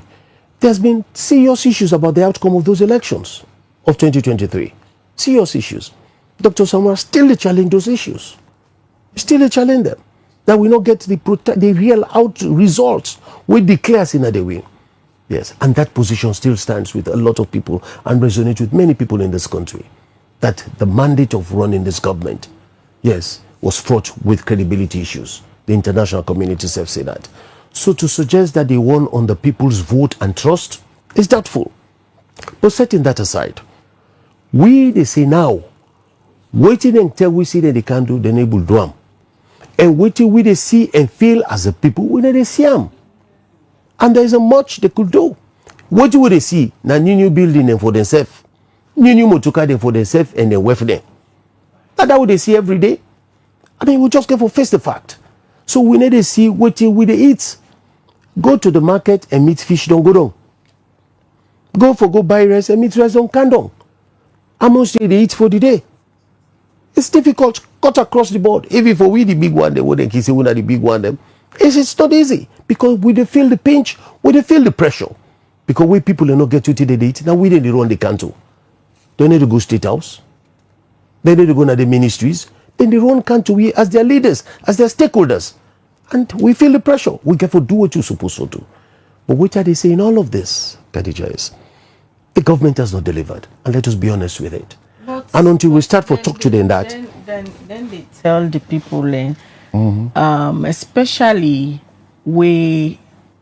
there's been serious issues about the outcome of those elections of 2023. Serious issues. Dr. Samura still challenge those issues. Still challenge them. that we not get the real out results. We declare in the win. Yes, and that position still stands with a lot of people and resonates with many people in this country. That the mandate of running this government, yes, was fraught with credibility issues. The international communities have said that. So to suggest that they won on the people's vote and trust is doubtful. But setting that aside, they say now, waiting until we see that they can do the enable drum. And waiting we they see and feel as a people, we they see them. And there is a much they could do. What do they see? Now new building them for themselves. New motoka them for themselves and then work them. That's what they see every day. I mean, we just get for face the fact. So we need to see what we they eat. Go to the market and meet fish don't go down. Go buy rice and meet rice don't can down. How much they eat for the day? It's difficult, cut across the board. Even for we the big one, they wouldn't say we are the big one them. It's not easy because we they feel the pinch, we they feel the pressure. Because we people are not get to the date, now we didn't run the country. They need to go state house. They need to go to the ministries. Then they run country as their leaders, as their stakeholders. And we feel the pressure. We get to do what you're supposed to do. But what are they saying all of this, Khadija, is the government has not delivered. And let us be honest with it. And until we start to talk to them that. Then they tell the people, especially where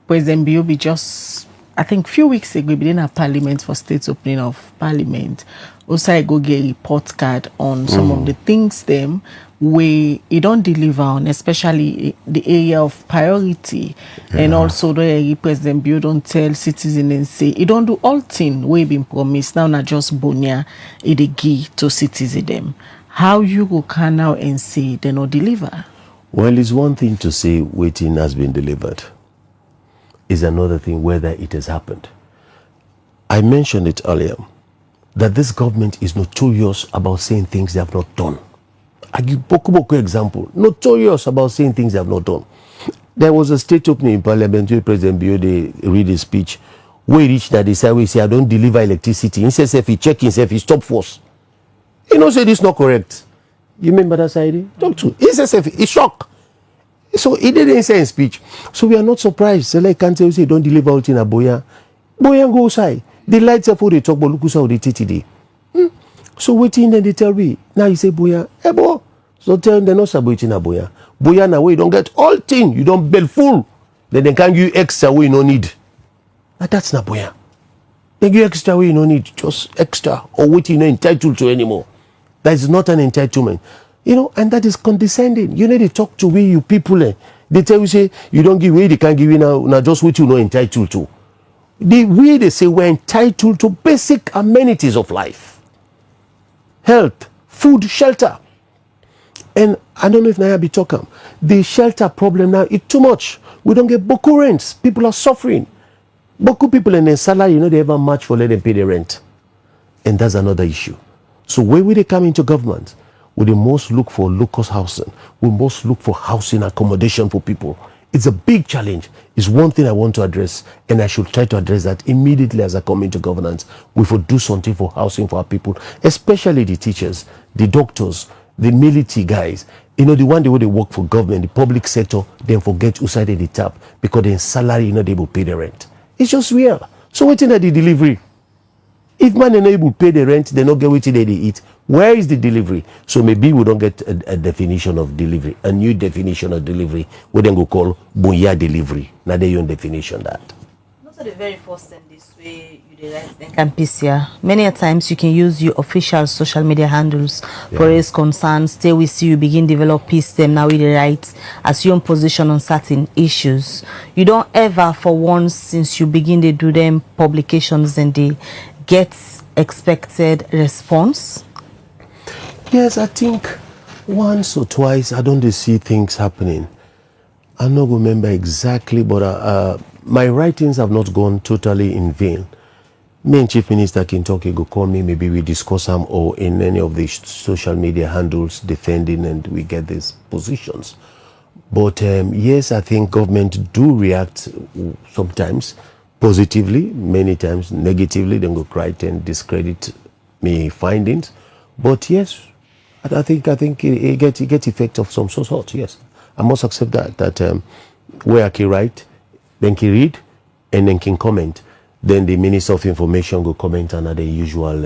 President Biobi just, I think few weeks ago, we didn't have parliament for state's opening of parliament. Also, I go get a report card on some of the things them where it don't deliver on, especially the area of priority. And also the President Bio don't tell citizens and say, it don't do all things we been promised. Now not just bonya, it give to citizens them. How you go can now and say they not deliver? Well, it's one thing to say waiting has been delivered. Is another thing whether it has happened. I mentioned it earlier that this government is notorious about saying things they have not done. I give Boku example. Notorious about saying things they have not done. There was a state opening in Parliament where President Biode read his speech. Where he reached that they say I don't deliver electricity. He says if he check himself, he stop force. He knows say this is not correct. You remember that side? Talk to. He says if he shock. So he didn't say in speech. So we are not surprised. So like can't say don't deliver out in a boya. Boya go outside. The lights are for the talk, but look how they TTD. So waiting then they tell me. Now you say boya. Hey boy. So tell them they're not saboting a boya. Boya now way you don't get all thing. You don't bill full. Then they can give you extra way you no need. But that's not boya. They give you extra way you no need. Just extra or what you not entitled to anymore. That is not an entitlement. You know, and that is condescending. You need to talk to we you people. They tell you say you don't give way, they can't give you now just what you know entitled to. They say we're entitled to basic amenities of life. Health, food, shelter. And I don't know if Naya be talking. The shelter problem now is too much. We don't get Boku rents. People are suffering. Boku people and their salary, you know, they ever match for letting them pay their rent. And that's another issue. So where will they come into government? We must look for local housing. We must look for housing accommodation for people. It's a big challenge. It's one thing I want to address, and I should try to address that immediately as I come into governance. We will do something for housing for our people, especially the teachers, the doctors, the military guys. You know, the one way they work for government, the public sector, then forget who side the tap because their salary, you know, they will pay the rent. It's just real. So waiting at the delivery. If man is not able to pay the rent, they don't get what they eat. Where is the delivery? So maybe we don't get a definition of delivery, a new definition of delivery. We then go call Boya delivery. Now they own definition that. Not the very first time this way you write then campus here. Many a times you can use your official social media handles for raise concerns, stay with you, begin develop peace them now with the right, assume position on certain issues. You don't ever for once since you begin to do them publications and they get expected response. Yes, I think once or twice I don't see things happening. I'm not going to remember exactly, but my writings have not gone totally in vain. Me and Chief Minister Kintoki go call me, maybe we discuss them or in any of the social media handles defending and we get these positions. But yes, I think government do react sometimes positively, many times negatively. Then go cry and discredit me findings. But yes, I think it gets effect of some sort. Yes, I must accept that where I can write, then can read, and then can comment. Then the Minister of Information will comment another usual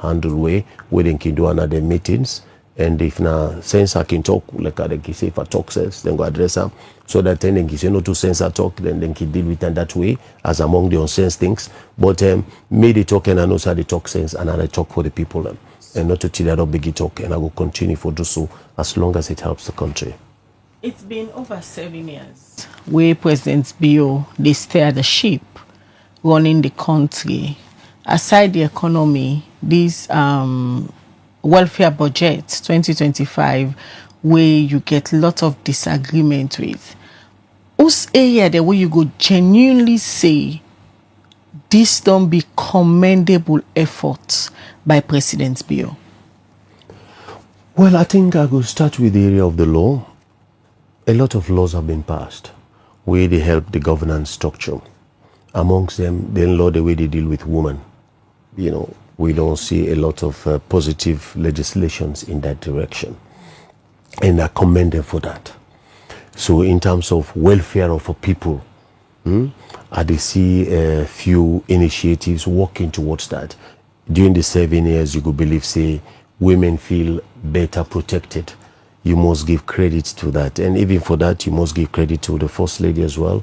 handle way, where they can do another meetings. And if now sense I can talk, like I can say if I talk sense, then go address them. So that then they can say no to sense I talk, then they can deal with them that way, as among the unsense things. But me they talk and I know how they talk sense and I talk for the people and not to tell that big talk, and I will continue for do so as long as it helps the country. It's been over 7 years where President Bio they steer the ship running the country. Aside the economy, this welfare budget 2025 where you get a lot of disagreement with. Whose area the way you go genuinely say this don't be commendable efforts by President Bio? Well, I think I will start with the area of the law. A lot of laws have been passed where they help the governance structure. Amongst them, the law, the way they deal with women. You know, we don't see a lot of positive legislations in that direction. And I commend them for that. So in terms of welfare of people, I see a few initiatives working towards that. During the 7 years, you could believe, say, women feel better protected. You must give credit to that. And even for that, you must give credit to the First Lady as well,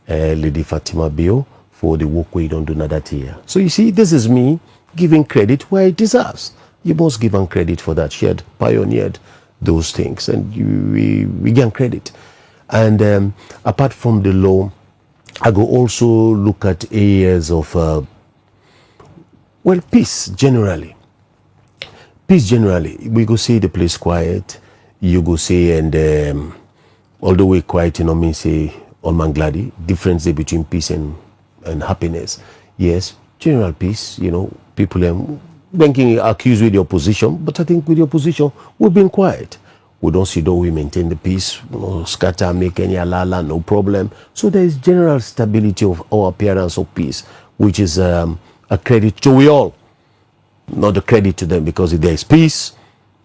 Lady Fatima Bio, for the work we don't do that year. So you see, this is me giving credit where it deserves. You must give them credit for that. She had pioneered those things, and we give credit. And apart from the law, I go also look at areas of, well, peace generally. Peace generally. We go see the place quiet. You go say, and although we quiet, you know, me say, on Mangladi, difference between peace and happiness. Yes, general peace, you know, people banking accused with the opposition, but I think with the opposition, we've been quiet. We don't see though we maintain the peace, no scatter, make any alala, no problem. So there is general stability of our appearance of peace, which is a credit to we all, not a credit to them, because if there is peace,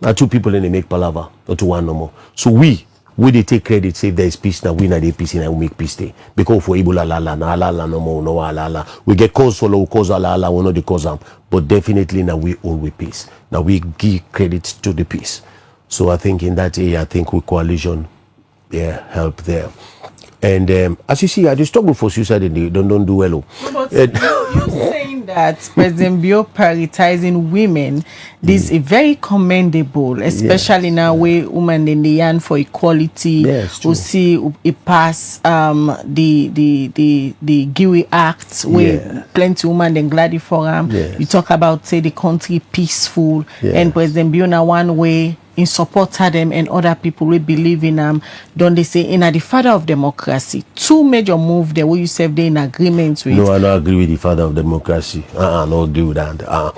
now two people and they make palaver, not to one no more. So we they take credit, say if there is peace, now we not the peace and we make peace stay. Because for Ebola alala, na alala no more, no alala. We get cause for low cause alala, we know the cause them. But definitely now we all with peace. Now we give credit to the peace. So I think in that area, I think with coalition, yeah, help there. And as you see, I just struggle for suicide and they don't do well. But you're saying that President Bio prioritizing women, this is very commendable, especially now where women in the yearn for equality. Yes, we see it pass the GUI Act where plenty women then glad for them. Yes. You talk about say the country peaceful, and President Bio now one way in support of them and other people we believe in them. Don't they say in the father of democracy? Two major moves there where you say they in agreement with. No, I don't agree with the father of democracy. No agree with that.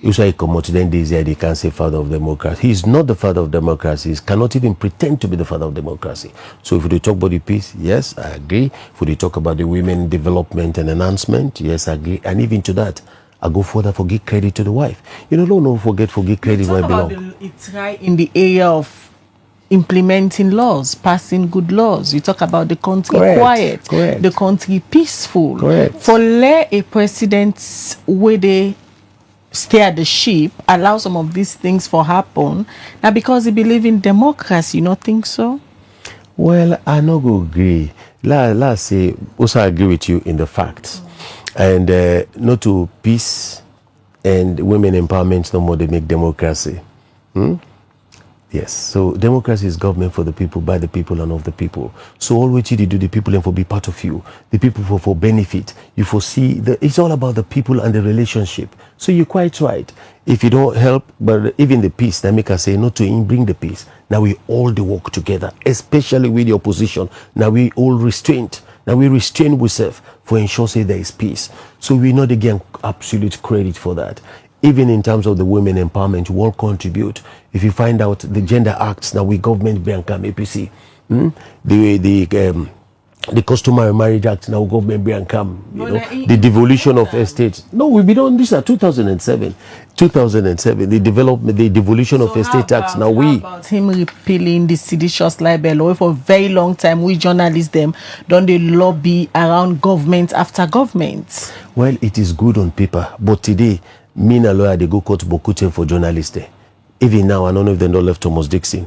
You say come out then they can't say father of democracy. He's not the father of democracy. He cannot even pretend to be the father of democracy. So if we talk about the peace, yes, I agree. If we talk about the women development and enhancement, yes, I agree. And even to that, I go further for give credit to the wife. You know, don't forget for give credit where it belongs. It's right in the area of implementing laws, passing good laws. You talk about the country quiet, the country peaceful. For let a president where they steer the ship, allow some of these things for happen. Now because they believe in democracy, you don't think so? Well, I no go agree. Let's say also I agree with you in the facts. And not to peace and women empowerment no more they make democracy. Yes, so democracy is government for the people, by the people, and of the people. So all what you do, the people and for be part of you, the people for benefit. You foresee it's all about the people and the relationship. So you're quite right. If you don't help, but even the peace, that make us say not to bring the peace. Now we all the work together, especially with the opposition. Now we all restrained. Now we restrain ourselves for ensure say there is peace. So we not again absolute credit for that. Even in terms of the women empowerment, you all contribute. If you find out the gender acts, now we government bank APC, the Customary Marriage Act now government bring and come, you know, the devolution of estates. No, we be done this at 2007. 2007, the devolution of estate tax. Now we about him repealing the seditious libel law for a very long time. We journalists them don't they lobby around government after government. Well, it is good on paper, but today, me and a lawyer they go court Bokute for journalists. Even now, I don't know if they don't left Thomas Dixon.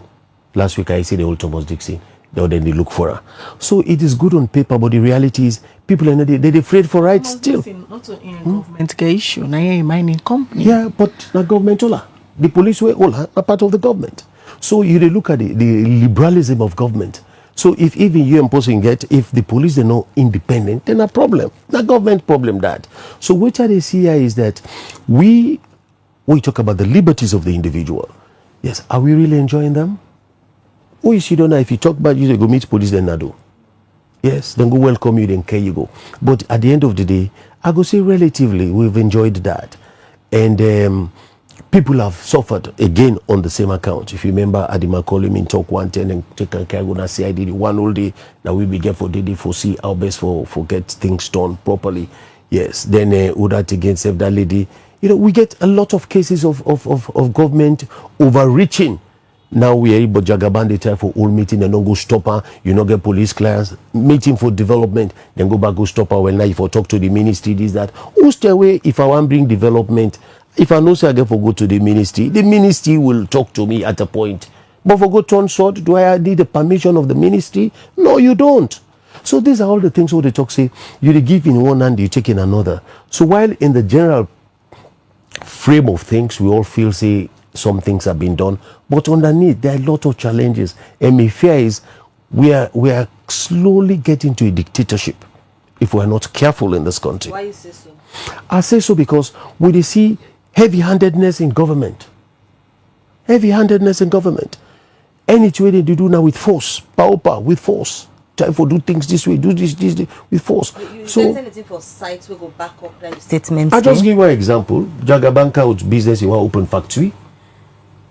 Last week I see the old Thomas Dixon. Then they look for her. So it is good on paper, but the reality is people are not they're afraid for rights still. Not in government issue. Now you're a mining company. Yeah, but not government all. The police were all a part of the government. So you look at the liberalism of government. So if even you imposing if the police are not independent, then a problem. The government problem that. So what I see here is that we talk about the liberties of the individual. Yes, are we really enjoying them? Oh, you don't know if you talk about you, they go meet police, then not do. Yes, then go welcome you, then care you go. But at the end of the day, I go say relatively, we've enjoyed that. And people have suffered again on the same account. If you remember, Adima called him in talk 110 and take and carry on and say I did it one whole day. Now we begin for Didi for see our best for get things done properly. Yes, then Udat against that lady. You know, we get a lot of cases of government overreaching. Now we are able Jagaban they try for all meeting and don't go stop her. You know, get police clearance, meeting for development, then go back, go stop her. Well, now if I talk to the ministry, this, that. Who stay away if I want to bring development? If I know say I get for go to the ministry will talk to me at a point. But for go turn sword, do I need the permission of the ministry? No, you don't. So these are all the things what they talk say. You give in one hand, you take in another. So while in the general frame of things, we all feel say some things have been done, but underneath there are a lot of challenges. And my fear is we are slowly getting to a dictatorship if we are not careful in this country. Why you say so? I say so because we see heavy-handedness in government. Heavy-handedness in government. Any way they do now with force, power with force. Try to do things this way, do this with force. You so anything for sites we go back up like statements. I just give you an example. Jagabanka with business, you want open factory.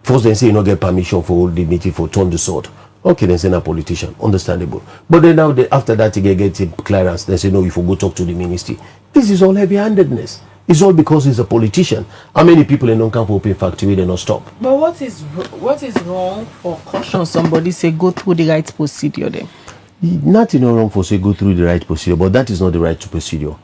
First, they say you don't get permission for the meeting for turn the sword. Okay, then send a politician. Understandable. But then now, after that, you get clearance. They say, no, you go talk to the ministry. This is all heavy-handedness. It's all because he's a politician. How many people in don't come for open factory, they don't stop? But what is wrong for caution somebody say go through the right procedure then? Nothing wrong for say go through the right procedure, but that is not the right procedure.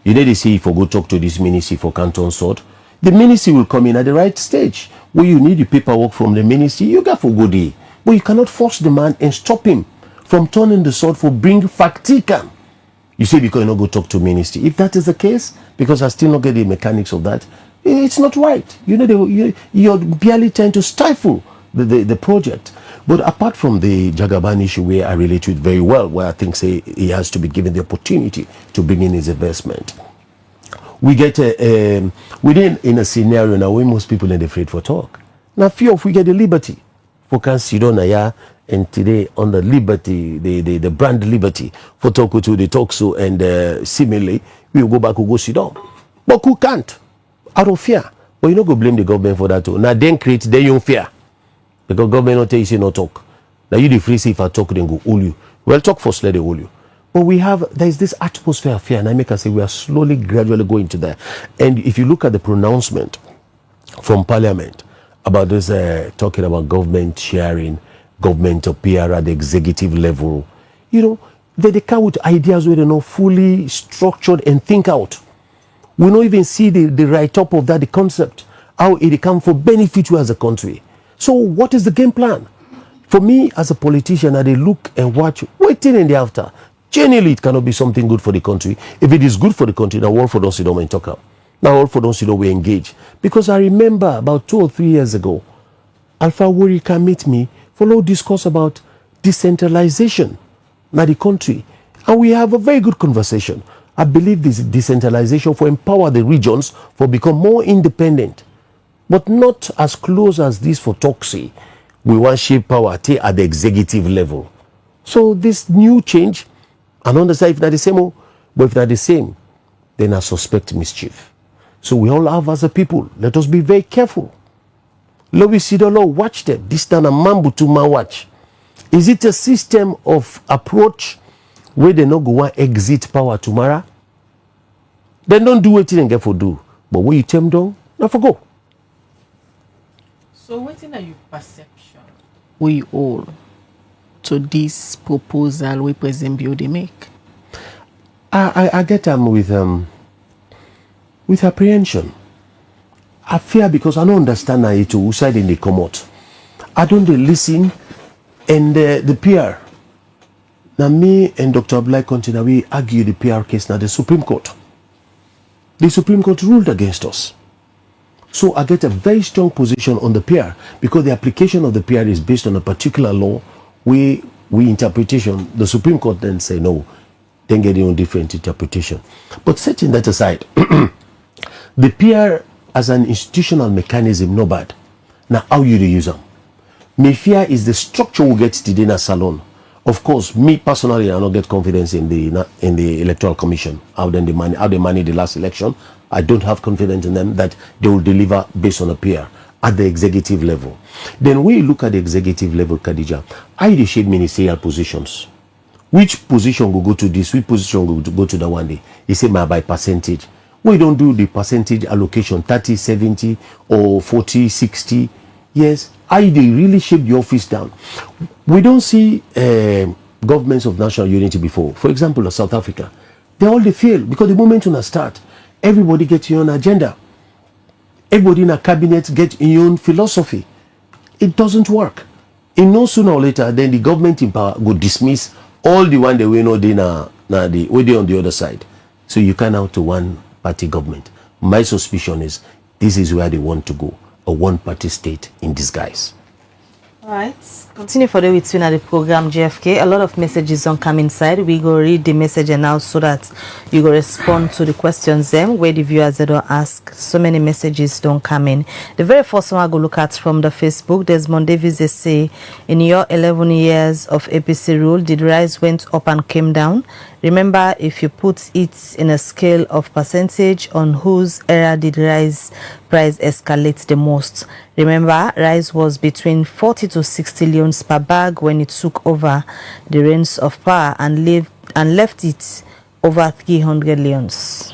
You know, they say if you go talk to this ministry for canton sword, the ministry will come in at the right stage. Where you need the paperwork from the ministry, you got for good day. But you cannot force the man and stop him from turning the sword for bring factica. You say because you not go talk to ministry. If that is the case, because I still not get the mechanics of that, it's not right. You know, you're barely trying to stifle the project. But apart from the Jagaban issue, where I relate to it very well, where I think say he has to be given the opportunity to bring in his investment. We get within in a scenario now where most people are afraid for talk. Now few of we get the liberty. For can sit on and today on the liberty, the brand liberty for talk to the talk so and similarly we will go back, we go sit down. But who can't? Out of fear. But you not go blame the government for that too. Now then create their own fear. Because government not tell you say no talk. Now you the free say if I talk then go hold you. Well talk first, let they hold you. But there is this atmosphere of fear, and I make us say we are slowly, gradually going to that. And if you look at the pronouncement from Parliament about this, talking about government sharing, government appear at the executive level, you know, they come with ideas where they're not fully structured and think out. We don't even see the write-up of that, the concept, how it come for benefit you as a country. So what is the game plan? For me, as a politician, I look and watch, waiting in the after. Generally, it cannot be something good for the country. If it is good for the country, now all for don't sit down and talk up. Now all for don't sit down we engage. Because I remember about 2 or 3 years ago, Alpha Wuri can meet me for no discourse about decentralization in the country. And we have a very good conversation. I believe this decentralization for empower the regions for become more independent. But not as close as this for Toxi. We want shape power at the executive level. So this new change, I don't understand if they're the same, but if they're the same, then I suspect mischief. So we all have as a people, let us be very careful. Let we see the law, watch them. This time a mambu to my watch. Is it a system of approach where they no go want exit power tomorrow, then don't do what they get for do. But when you tell them down, not for go. So what are your perception? We all to this proposal we President Bio they make? I get them with apprehension. I fear because I don't understand how it who side in they come out. I don't they listen and the PR. Now me and Dr. Ablai continue we argue the PR case now the Supreme Court. The Supreme Court ruled against us. So I get a very strong position on the PR because the application of the PR is based on a particular law. We interpretation. The Supreme Court then say no, then get a different interpretation. But setting that aside, the PR as an institutional mechanism, no bad. Now how you use them? My fear is the structure we get today in a salon. Of course, me personally, I don't get confidence in the Electoral Commission. How they manage the last election. I don't have confidence in them that they will deliver based on a PR at the executive level. Then when you look at the executive level, Khadija, I the shade ministerial positions. Which position will go to this? Which position will go to the one day? He said by percentage. We don't do the percentage allocation 30, 70 or 40, 60. Yes, I they really shape the office down. We don't see governments of national unity before. For example, South Africa, they fail because the moment when I start, everybody gets your own agenda. Everybody in a cabinet gets your own philosophy. It doesn't work. And no sooner or later, then the government in power will dismiss all the one they will know they on the other side. So you can out to one party government. My suspicion is this is where they want to go, a one-party state in disguise. All right, continue for the week at the program JFK. A lot of messages don't come inside. We go read the message now so that you go respond to the questions them where the viewers they don't ask. So many messages don't come in. The very first one I go look at from the Facebook. Desmond Davis they say, in your 11 years of APC rule, did rice went up and came down? Remember, if you put it in a scale of percentage, on whose era did rice price escalate the most? Remember, rice was between 40 to 60 leons per bag when it took over the reins of power and left it over 300 leons.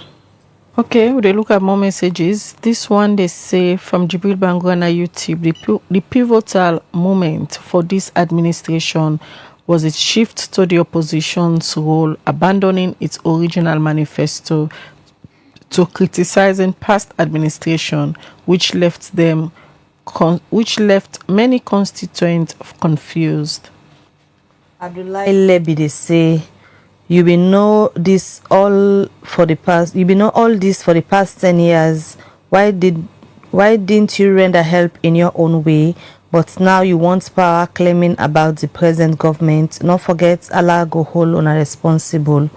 Okay, we look at more messages. This one they say from Jibril Bangwana YouTube, the pivotal moment for this administration was its shift to the opposition's role, abandoning its original manifesto to criticizing past administration, which left many constituents confused. Abdullahi Lebi they say, you will know this all for the past. You will know all this for the past 10 years. Why didn't you render help in your own way? But now you want power, claiming about the present government. Not forget, Allah go hold on a responsible.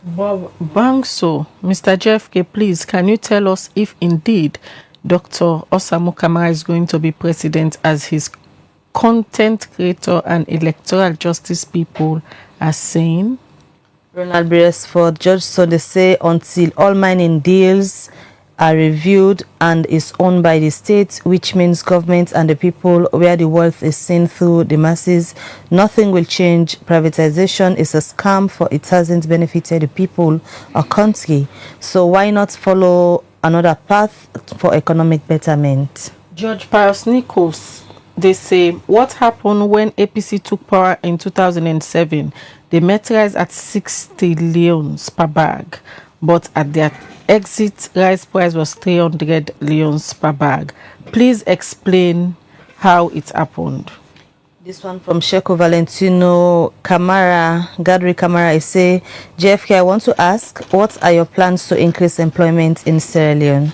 Bangso, Mr. JFK, please, can you tell us if indeed Dr. Osamu Kamara is going to be president as his content creator and electoral justice people are saying? Ronald Beresford, Judge, so they say until all mining deals are reviewed and is owned by the state, which means government and the people, where the wealth is seen through the masses, nothing will change. Privatization is a scam, for it hasn't benefited the people or country. So why not follow another path for economic betterment? Judge Pius Nichols, they say, what happened when APC took power in 2007? They met rice at 60 leons per bag, but at their exit, rice price was 300 leons per bag. Please explain how it happened. This one from Sheko Valentino Camara, Gadri Camara, I say, JFK, I want to ask, what are your plans to increase employment in Sierra Leone?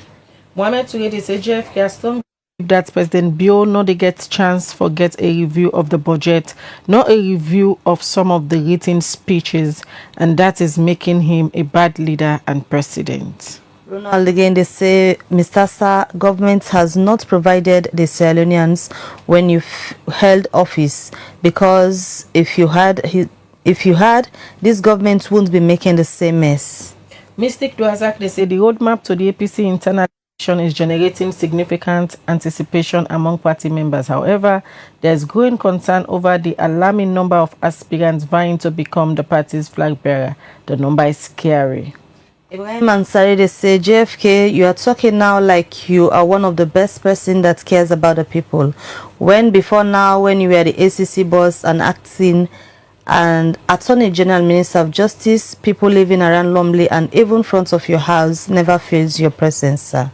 Mohamed Touré say, JFK, I strongly believe that President Bio no they get chance for get a review of the budget, not a review of some of the written speeches, and that is making him a bad leader and president. Ronald again, they say, Mr. Sa, government has not provided the Sierra Leoneans when you held office, because if you had, this government wouldn't be making the same mess. Mystic Duazak, they say the roadmap to the APC internal is generating significant anticipation among party members. However, there's growing concern over the alarming number of aspirants vying to become the party's flag bearer. The number is scary. Ibrahim Ansari, they say, JFK, you are talking now like you are one of the best person that cares about the people. When before now, when you were the ACC boss and acting and Attorney General, Minister of Justice, people living around Lumley and even front of your house never feels your presence, sir.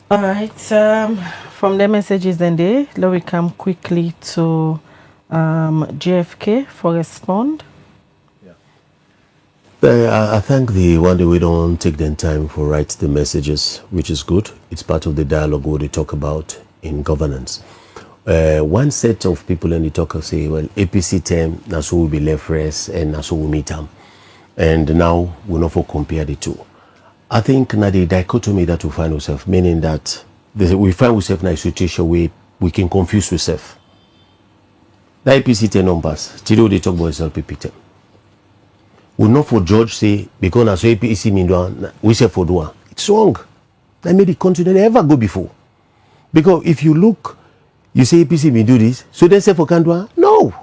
All right. From the messages then there, let we come quickly to JFK for respond. I thank the one day we don't take the time for write the messages, which is good. It's part of the dialogue what they talk about in governance. One set of people in the talk say, well, APC term, that's who will be left rest and that's who will meet them. And now we not for compare the two. I think now the dichotomy that we find ourselves, meaning that we find ourselves in a situation where we can confuse ourselves. The APC term numbers, today they talk about SLPP term. We not for George say, because as APC mean we say for doa. It's wrong. That made the country never go before. Because if you look, you say APC may do this, so they say for Kandwa? No.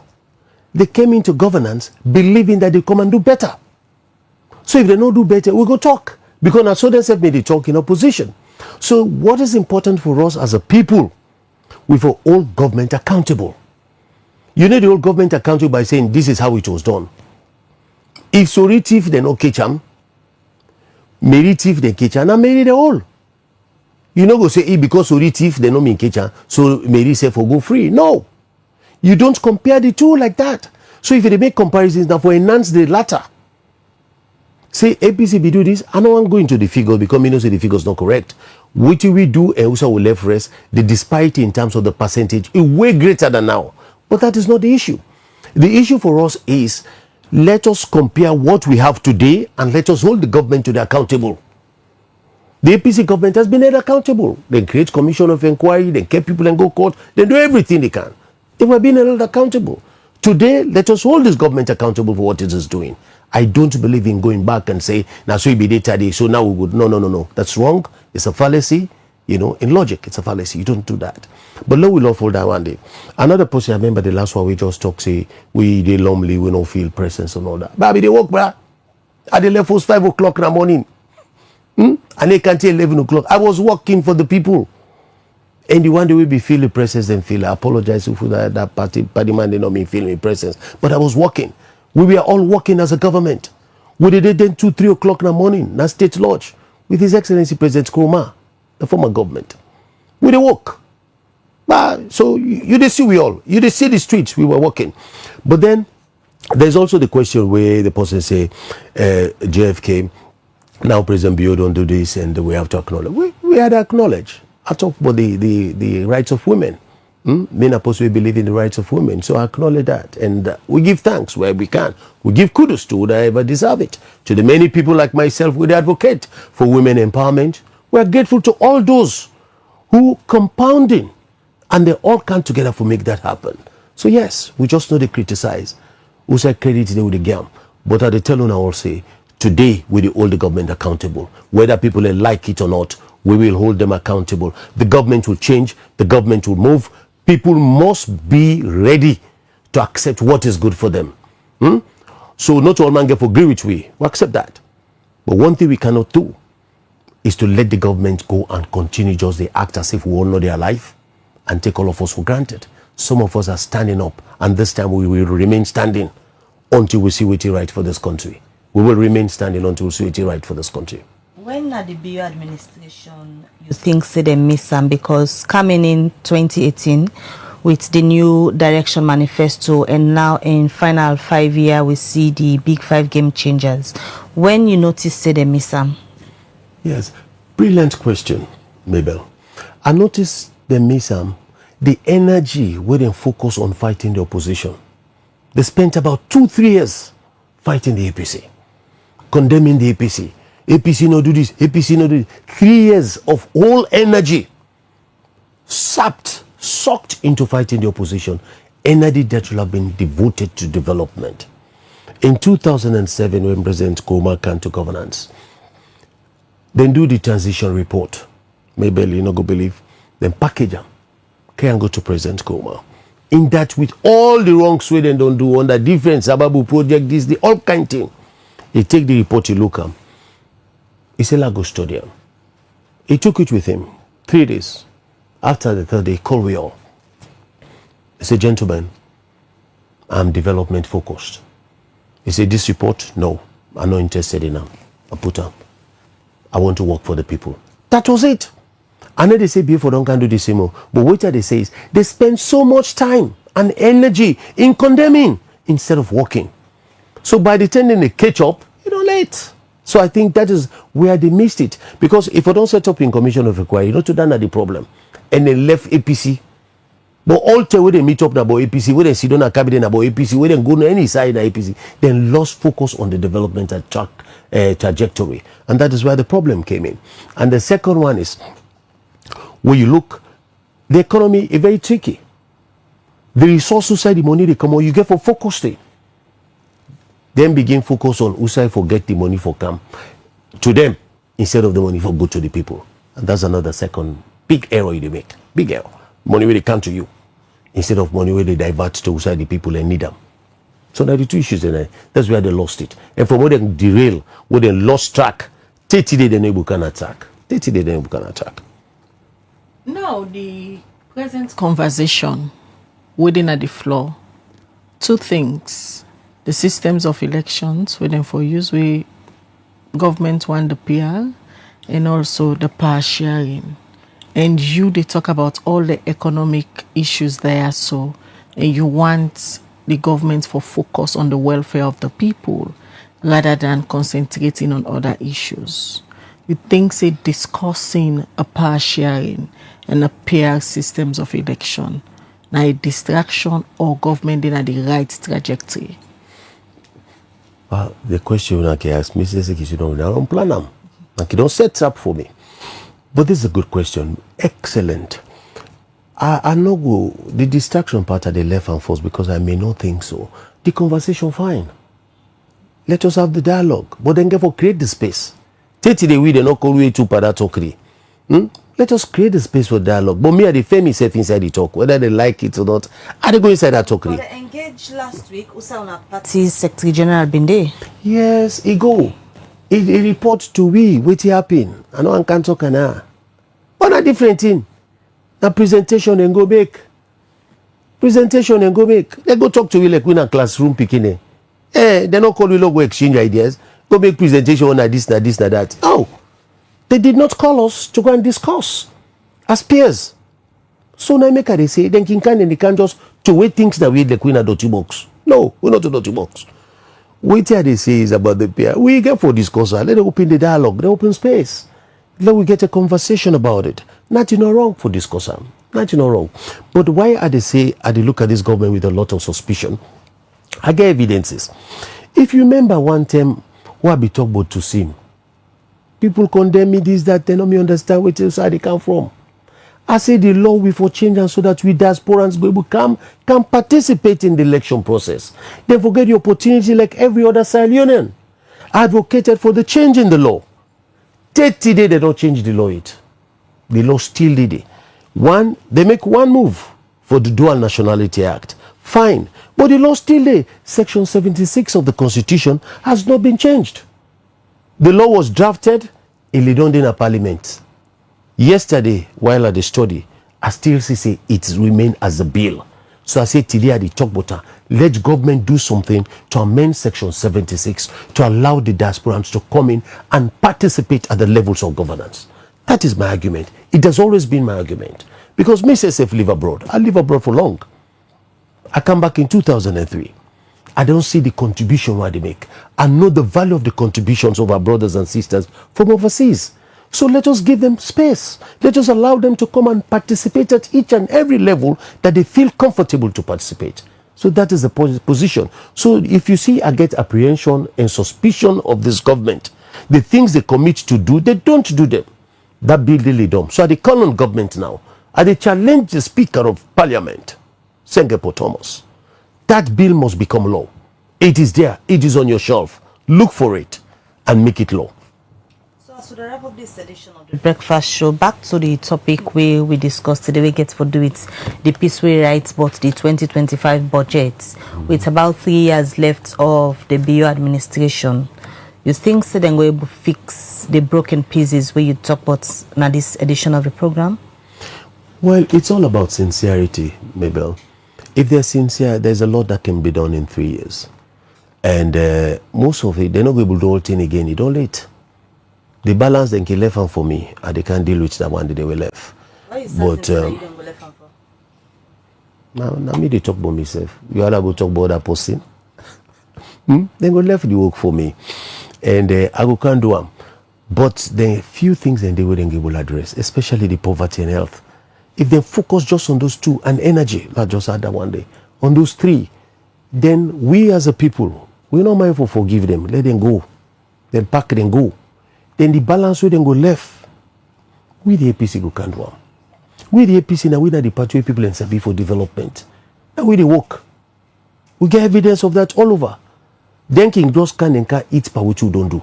They came into governance believing that they come and do better. So if they don't do better, we go talk. Because now so they say they talk in opposition. So what is important for us as a people? We for all government accountable. You need the whole government accountable by saying this is how it was done. If sorry thief, they no catch them. Mary thief, they catch them. And Mary the all. You know go say, because sorry thief, they no mean catch them. So Mary say for go free. No. You don't compare the two like that. So if they make comparisons now for enhance the latter. Say APC be do this, I don't want to go into the figures because me know say the figures not correct. What do we do and also will left rest, the disparity in terms of the percentage is way greater than now. But that is not the issue. The issue for us is let us compare what we have today and let us hold the government to the accountable. The APC government has been held accountable. They create commission of inquiry, they get people and go court, they do everything they can. They were being held accountable. Today, let us hold this government accountable for what it is doing. I don't believe in going back and say, now so we be data day, so now we would. No. That's wrong. It's a fallacy. You know, in logic, it's a fallacy. You don't do that. But Lord will not fall down one day. Another person, I remember the last one we just talked, say, we they lonely, we don't feel presence and all that. Baby, they walk, bruh. At the left was 5 o'clock in the morning. And they can't tell 11 o'clock. I was working for the people. And the one day we be feeling presence and feel. I apologize for that party man, they not mean feeling presence. But I was working. We were all working as a government. We did it then 2, 3 o'clock in the morning, na State Lodge, with His Excellency President Nkrumah, the former government. We did work. So you did see we all. You did see the streets, we were working. But then there's also the question where the person say, JFK, now President Bio don't do this and we have to acknowledge. We had to acknowledge. I talk about the rights of women. Men are supposed to believe in the rights of women, so I acknowledge that. And we give thanks where we can. We give kudos to whoever deserve it. To the many people like myself who advocate for women empowerment, we are grateful to all those who compounding, and they all come together to make that happen. So yes, we just know they criticize. We say credit today with the game. But at the tell I will say, today we will hold the government accountable. Whether people like it or not, we will hold them accountable. The government will change. The government will move. People must be ready to accept what is good for them. So not all man get for agree with we accept that. But one thing we cannot do is to let the government go and continue just they act as if we all know their life and take all of us for granted. Some of us are standing up, and this time we will remain standing until we see what is right for this country. We will remain standing until we see what is right for this country. When at the BU administration, you think say they miss some because coming in 2018 with the new direction manifesto and now in final 5 year we see the big 5 game changers. When you notice say they miss some? Yes, brilliant question, Mabel. I noticed they miss some. The energy where they focus on fighting the opposition. They spent about 2-3 years fighting the APC, condemning the APC. APC no do this, APC no do this. 3 years of all energy sucked into fighting the opposition. Energy that should have been devoted to development. In 2007, when President Nkrumah came to governance, Then do the transition report. Maybe you not go believe. Then package them. Can go to President Koma. In that, with all the wrongs we then don't do on the different Sababu project, this, the all kind thing. He take the report, he look him. He said, "Go study him." He took it with him 3 days. After the third day, he called we all. He said, "Gentlemen, I'm development focused." He said, "This report, no, I'm not interested in them. I put them. I want to work for the people." That was it. I know they say before don't can do the same, but what they say is they spend so much time and energy in condemning instead of working. So by the time they catch up, late. So I think that is where they missed it. Because if I don't set up in commission of inquiry, to done the problem. And they left APC. But all the way they meet up about APC, where they sit on a cabinet about APC, where they go on any side of APC, then lost focus on the development trajectory. And that is where the problem came in. And the second one is, when you look, the economy is very tricky. The resource side, the money they come on, you get for focus day. Then begin focus on who side forget the money for come to them instead of the money for go to the people. And that's another second big error they make. Big error. Money where they come to you instead of money where they divert to who side the people and need them. So now the two issues, and that's where they lost it. And from where they derail, where they lost track, 30 days they can attack. 30 days they can attack. Now, the present conversation within at the floor, two things. The systems of elections within for use, we government want the PR and also the power sharing. And they talk about all the economic issues there, so and you want the government for focus on the welfare of the people rather than concentrating on other issues. You think say discussing a power sharing and a PR systems of election now a distraction or government in the right trajectory? Well, the question I can ask me is, you don't plan them. Like you don't set up for me. But this is a good question. Excellent. I know the distraction part of the left and force because I may not think so. The conversation, fine. Let us have the dialogue. But then therefore create the space. Take the way they not call way to para talkery. Let us create the space for dialogue. But me, I defend myself inside the talk, whether they like it or not. I they go inside that talkery. But they engaged last week. Usauna Party's Secretary General been there. Yes, he go. He report to we what happen. I know I can't talk now. But a different thing. A presentation and go back. Presentation and go back. They go talk to we like we in a classroom picking. They not call we go exchange ideas. Go make presentation on this, that. Oh. They did not call us to go and discuss as peers. So now make they say, then they can just to wait things that we like we in a dirty box. No, we're not a dirty box. Wait here they say is about the peer. We get for discussion. Let them open the dialogue, the open space. Let we get a conversation about it. Nothing wrong for discussion. Nothing wrong. But why are they say, are they look at this government with a lot of suspicion? I get evidences. If you remember one time, what we talk about to see. People condemn me this, that, they don't me understand where they come from. I say the law will for change and so that we diasporans will can participate in the election process. They forget the opportunity like every other Sierra Leonean. I advocated for the change in the law. 30 days they don't change the law yet. The law still did it. One, they make one move for the Dual Nationality Act. Fine. But the law still there. Section 76 of the Constitution has not been changed. The law was drafted in the Parliament. Yesterday, while at the study, I still say it remains as a bill. So I say today at the talk about let government do something to amend Section 76 to allow the diasporans to come in and participate at the levels of governance. That is my argument. It has always been my argument. Because me say live abroad. I live abroad for long. I come back in 2003. I don't see the contribution what they make. I know the value of the contributions of our brothers and sisters from overseas. So let us give them space. Let us allow them to come and participate at each and every level that they feel comfortable to participate. So that is the position. So if you see I get apprehension and suspicion of this government, the things they commit to do, they don't do them. That bill really dumb. So they call on government now. And they challenge the Speaker of Parliament, Sengepo Thomas. That bill must become law. It is there. It is on your shelf. Look for it and make it law. So to wrap up this edition of the Breakfast Show, back to the topic where we discussed today, we get to do it, the piece we write about the 2025 budget, with about 3 years left of the BO administration. You think so then we're able to fix the broken pieces where you talk about now this edition of the program? Well, it's all about sincerity, Mabel. If they're sincere, there's a lot that can be done in 3 years. And most of it, they're not able to do all thing again. It's all late. The balance they can left for me, and they can't deal with that one that they were left. Why is but you don't go left for? now me they talk about myself. You all about talk about that person. They go left the work for me, and I go can't do them. But there are few things that they wouldn't able to address, especially the poverty and health. If they focus just on those two and energy, like just had that one day, on those three, then we as a people, we're not mindful forgive them, let them go, then pack them go. Then the balance will then go left. We the APC go can't do. We the APC now we not the party where people and sabi for development. Now we the work. We get evidence of that all over. Then King just can and can't eat per which you don't do.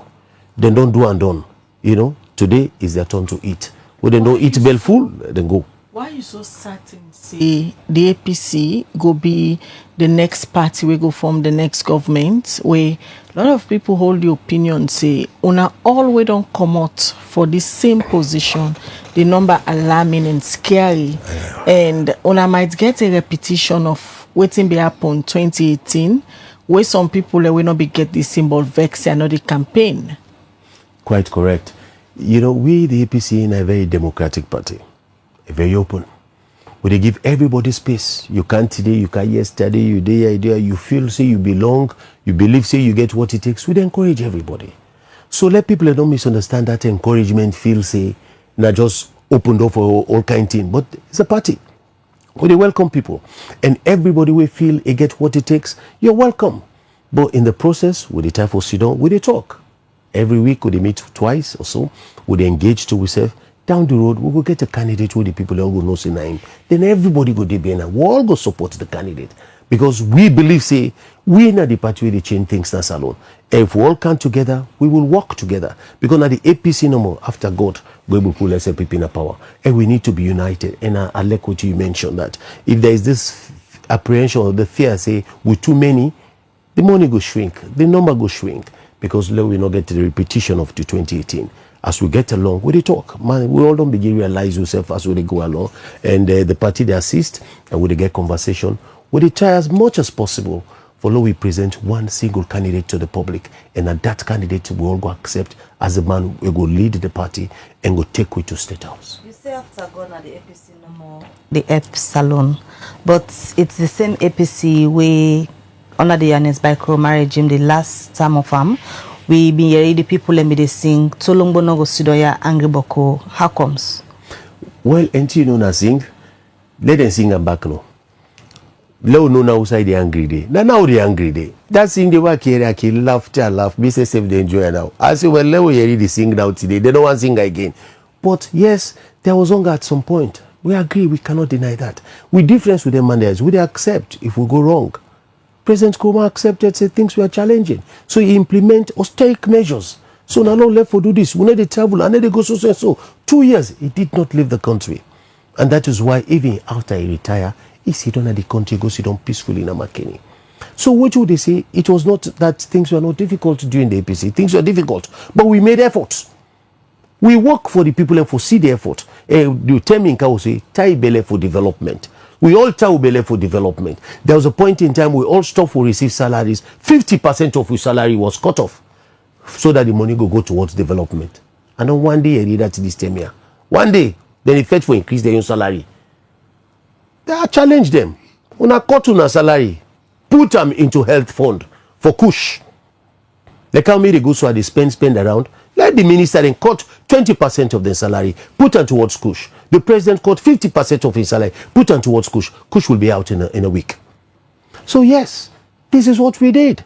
Then don't do and done. You know, today is their turn to eat. When they don't eat bell full, then go. Why are you so certain say the APC go be the next party we go form the next government, where a lot of people hold the opinion say una all we don't come out for the same position, the number alarming and scary, and una might get a repetition of waiting be happen 2018, where some people will not be get the symbol vex and not the campaign. Quite correct. You know, we the APC in a very democratic party. Very open. Where they give everybody space. You can't today, you can't yesterday, you there, you feel, say you belong, you believe, say you get what it takes. We encourage everybody. So let people don't misunderstand that encouragement feel, say, not just opened up for all kind of thing, but it's a party. Where they welcome people. And everybody will feel they get what it takes, you're welcome. But in the process, with the time for sit down, we they talk. Every week, we they meet twice or so, we they engage to ourselves. Down the road, we will get a candidate where the people all go know say name. Then everybody go there and we all go support the candidate. Because we believe, say, we not the party where they change things na salon. If we all come together, we will work together. Because now the APC no more, after God, we will pull SLPP in power. And we need to be united. And I like what you mentioned that. If there is this apprehension or the fear, say, with too many, the money go shrink, the number go shrink. Because we will not get the repetition of the 2018. As we get along, we talk. Man, we all don't begin realize yourself as we go along. And the party they assist and we get conversation. We try as much as possible for we present one single candidate to the public. And that candidate we all go accept as the man we go lead the party and go take we to State House. You say after going at the APC no more the EP salon. But it's the same APC we under the Yanis Bicroma regime the last term of we been hearing the people and me they sing Tolongbo no go sidoya angry boko. How comes? Well, and you know na sing, let them sing and back no. Let no now outside the angry day. Now the angry day. That sing they work here, I can laugh, be safe they enjoy now. I say well, let we hear the sing now today. They don't want to sing again. But yes, there was hunger at some point. We agree, we cannot deny that. We difference with them managers, we accept if we go wrong. President Kuma accepted say things were challenging. So he implement austeric measures. So now left for do this. We need to travel, and then they go so. 2 years, he did not leave the country. And that is why even after he retire, he sit down at the country, go sit down peacefully in Amakeni. So what would they say? It was not that things were not difficult during the APC. Things were difficult. But we made efforts. We work for the people and for see the effort. The term in Kao say, tie belly for development. We all tell belly for development. There was a point in time we all stopped for receive salaries. 50% of our salary was cut off so that the money go towards development. And then one day I did that this time here. One day, then it fetch for increase their own salary. They challenge them. When I cut on a salary, put them into health fund for kush. They can't make the go so they spend around. Let the minister then cut 20% of their salary, put them towards kush. The president cut 50% of his salary, put them towards kush. Kush will be out in a week. So yes, this is what we did.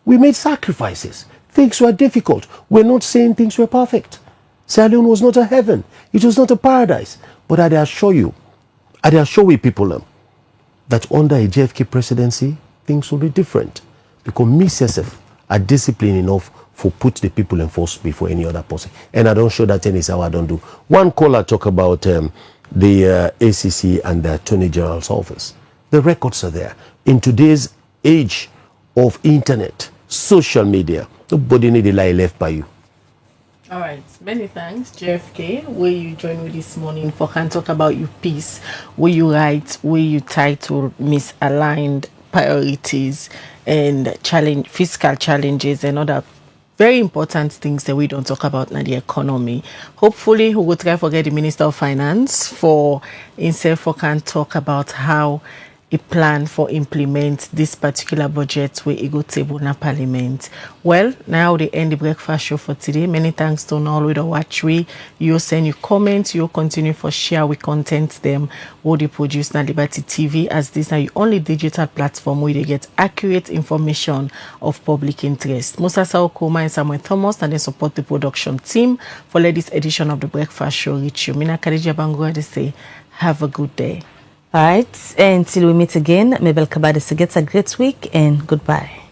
We made sacrifices. Things were difficult. We're not saying things were perfect. Sierra Leone was not a heaven. It was not a paradise. But I assure you people that under a JFK presidency, things will be different. Because me, CSF, are disciplined enough for put the people in first before any other person. And I don't show that any how I don't do. One caller talk about the ACC and the Attorney General's office. The records are there. In today's age of internet, social media, nobody need a lie left by you. All right, many thanks, JFK, where you join me this morning for can talk about your piece, where you write, where you title misaligned priorities and fiscal challenges and other very important things that we don't talk about in the economy. Hopefully, we will try to get the Minister of Finance for himself for can talk about how a plan for implement this particular budget where it go table in Parliament. Well, now they end the breakfast show for today. Many thanks to all with the watch we. You send your comments, you continue for share with content them what they produce na Liberty TV, as this now the only digital platform where they get accurate information of public interest. Musa Saokoma and Samuel Thomas and they support the production team for this edition of the breakfast show reach you. Mina Khadija Bangura they say have a good day. All right, until we meet again, Mabel Kabadis gets a great week and goodbye.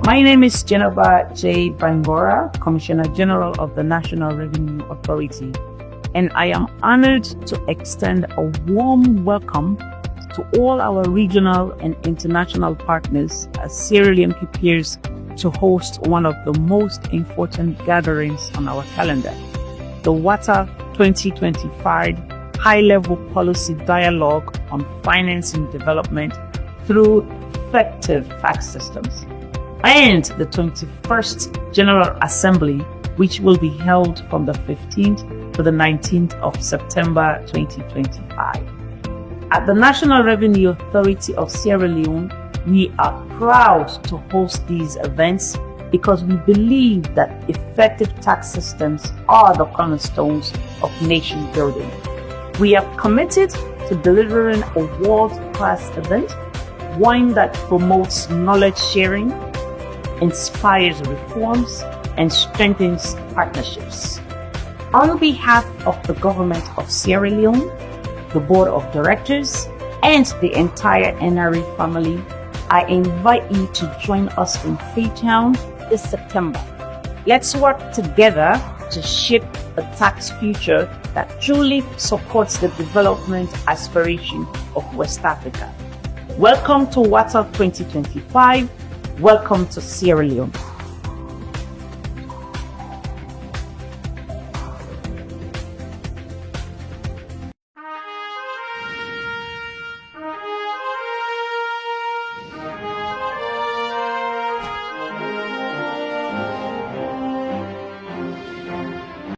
My name is Jennifer J. Bangora, Commissioner General of the National Revenue Authority, and I am honored to extend a warm welcome to all our regional and international partners as Sierra Leone prepares to host one of the most important gatherings on our calendar, the WATA 2025 High-Level Policy Dialogue on Financing Development through Effective Tax Systems, and the 21st General Assembly, which will be held from the 15th to the 19th of September 2025. At the National Revenue Authority of Sierra Leone, we are proud to host these events because we believe that effective tax systems are the cornerstones of nation building. We are committed to delivering a world-class event, one that promotes knowledge sharing, inspires reforms, and strengthens partnerships. On behalf of the government of Sierra Leone, the board of directors, and the entire NRA family, I invite you to join us in Freetown this September. Let's work together to shape a tax future that truly supports the development aspiration of West Africa. Welcome to WATA 2025. Welcome to Sierra Leone.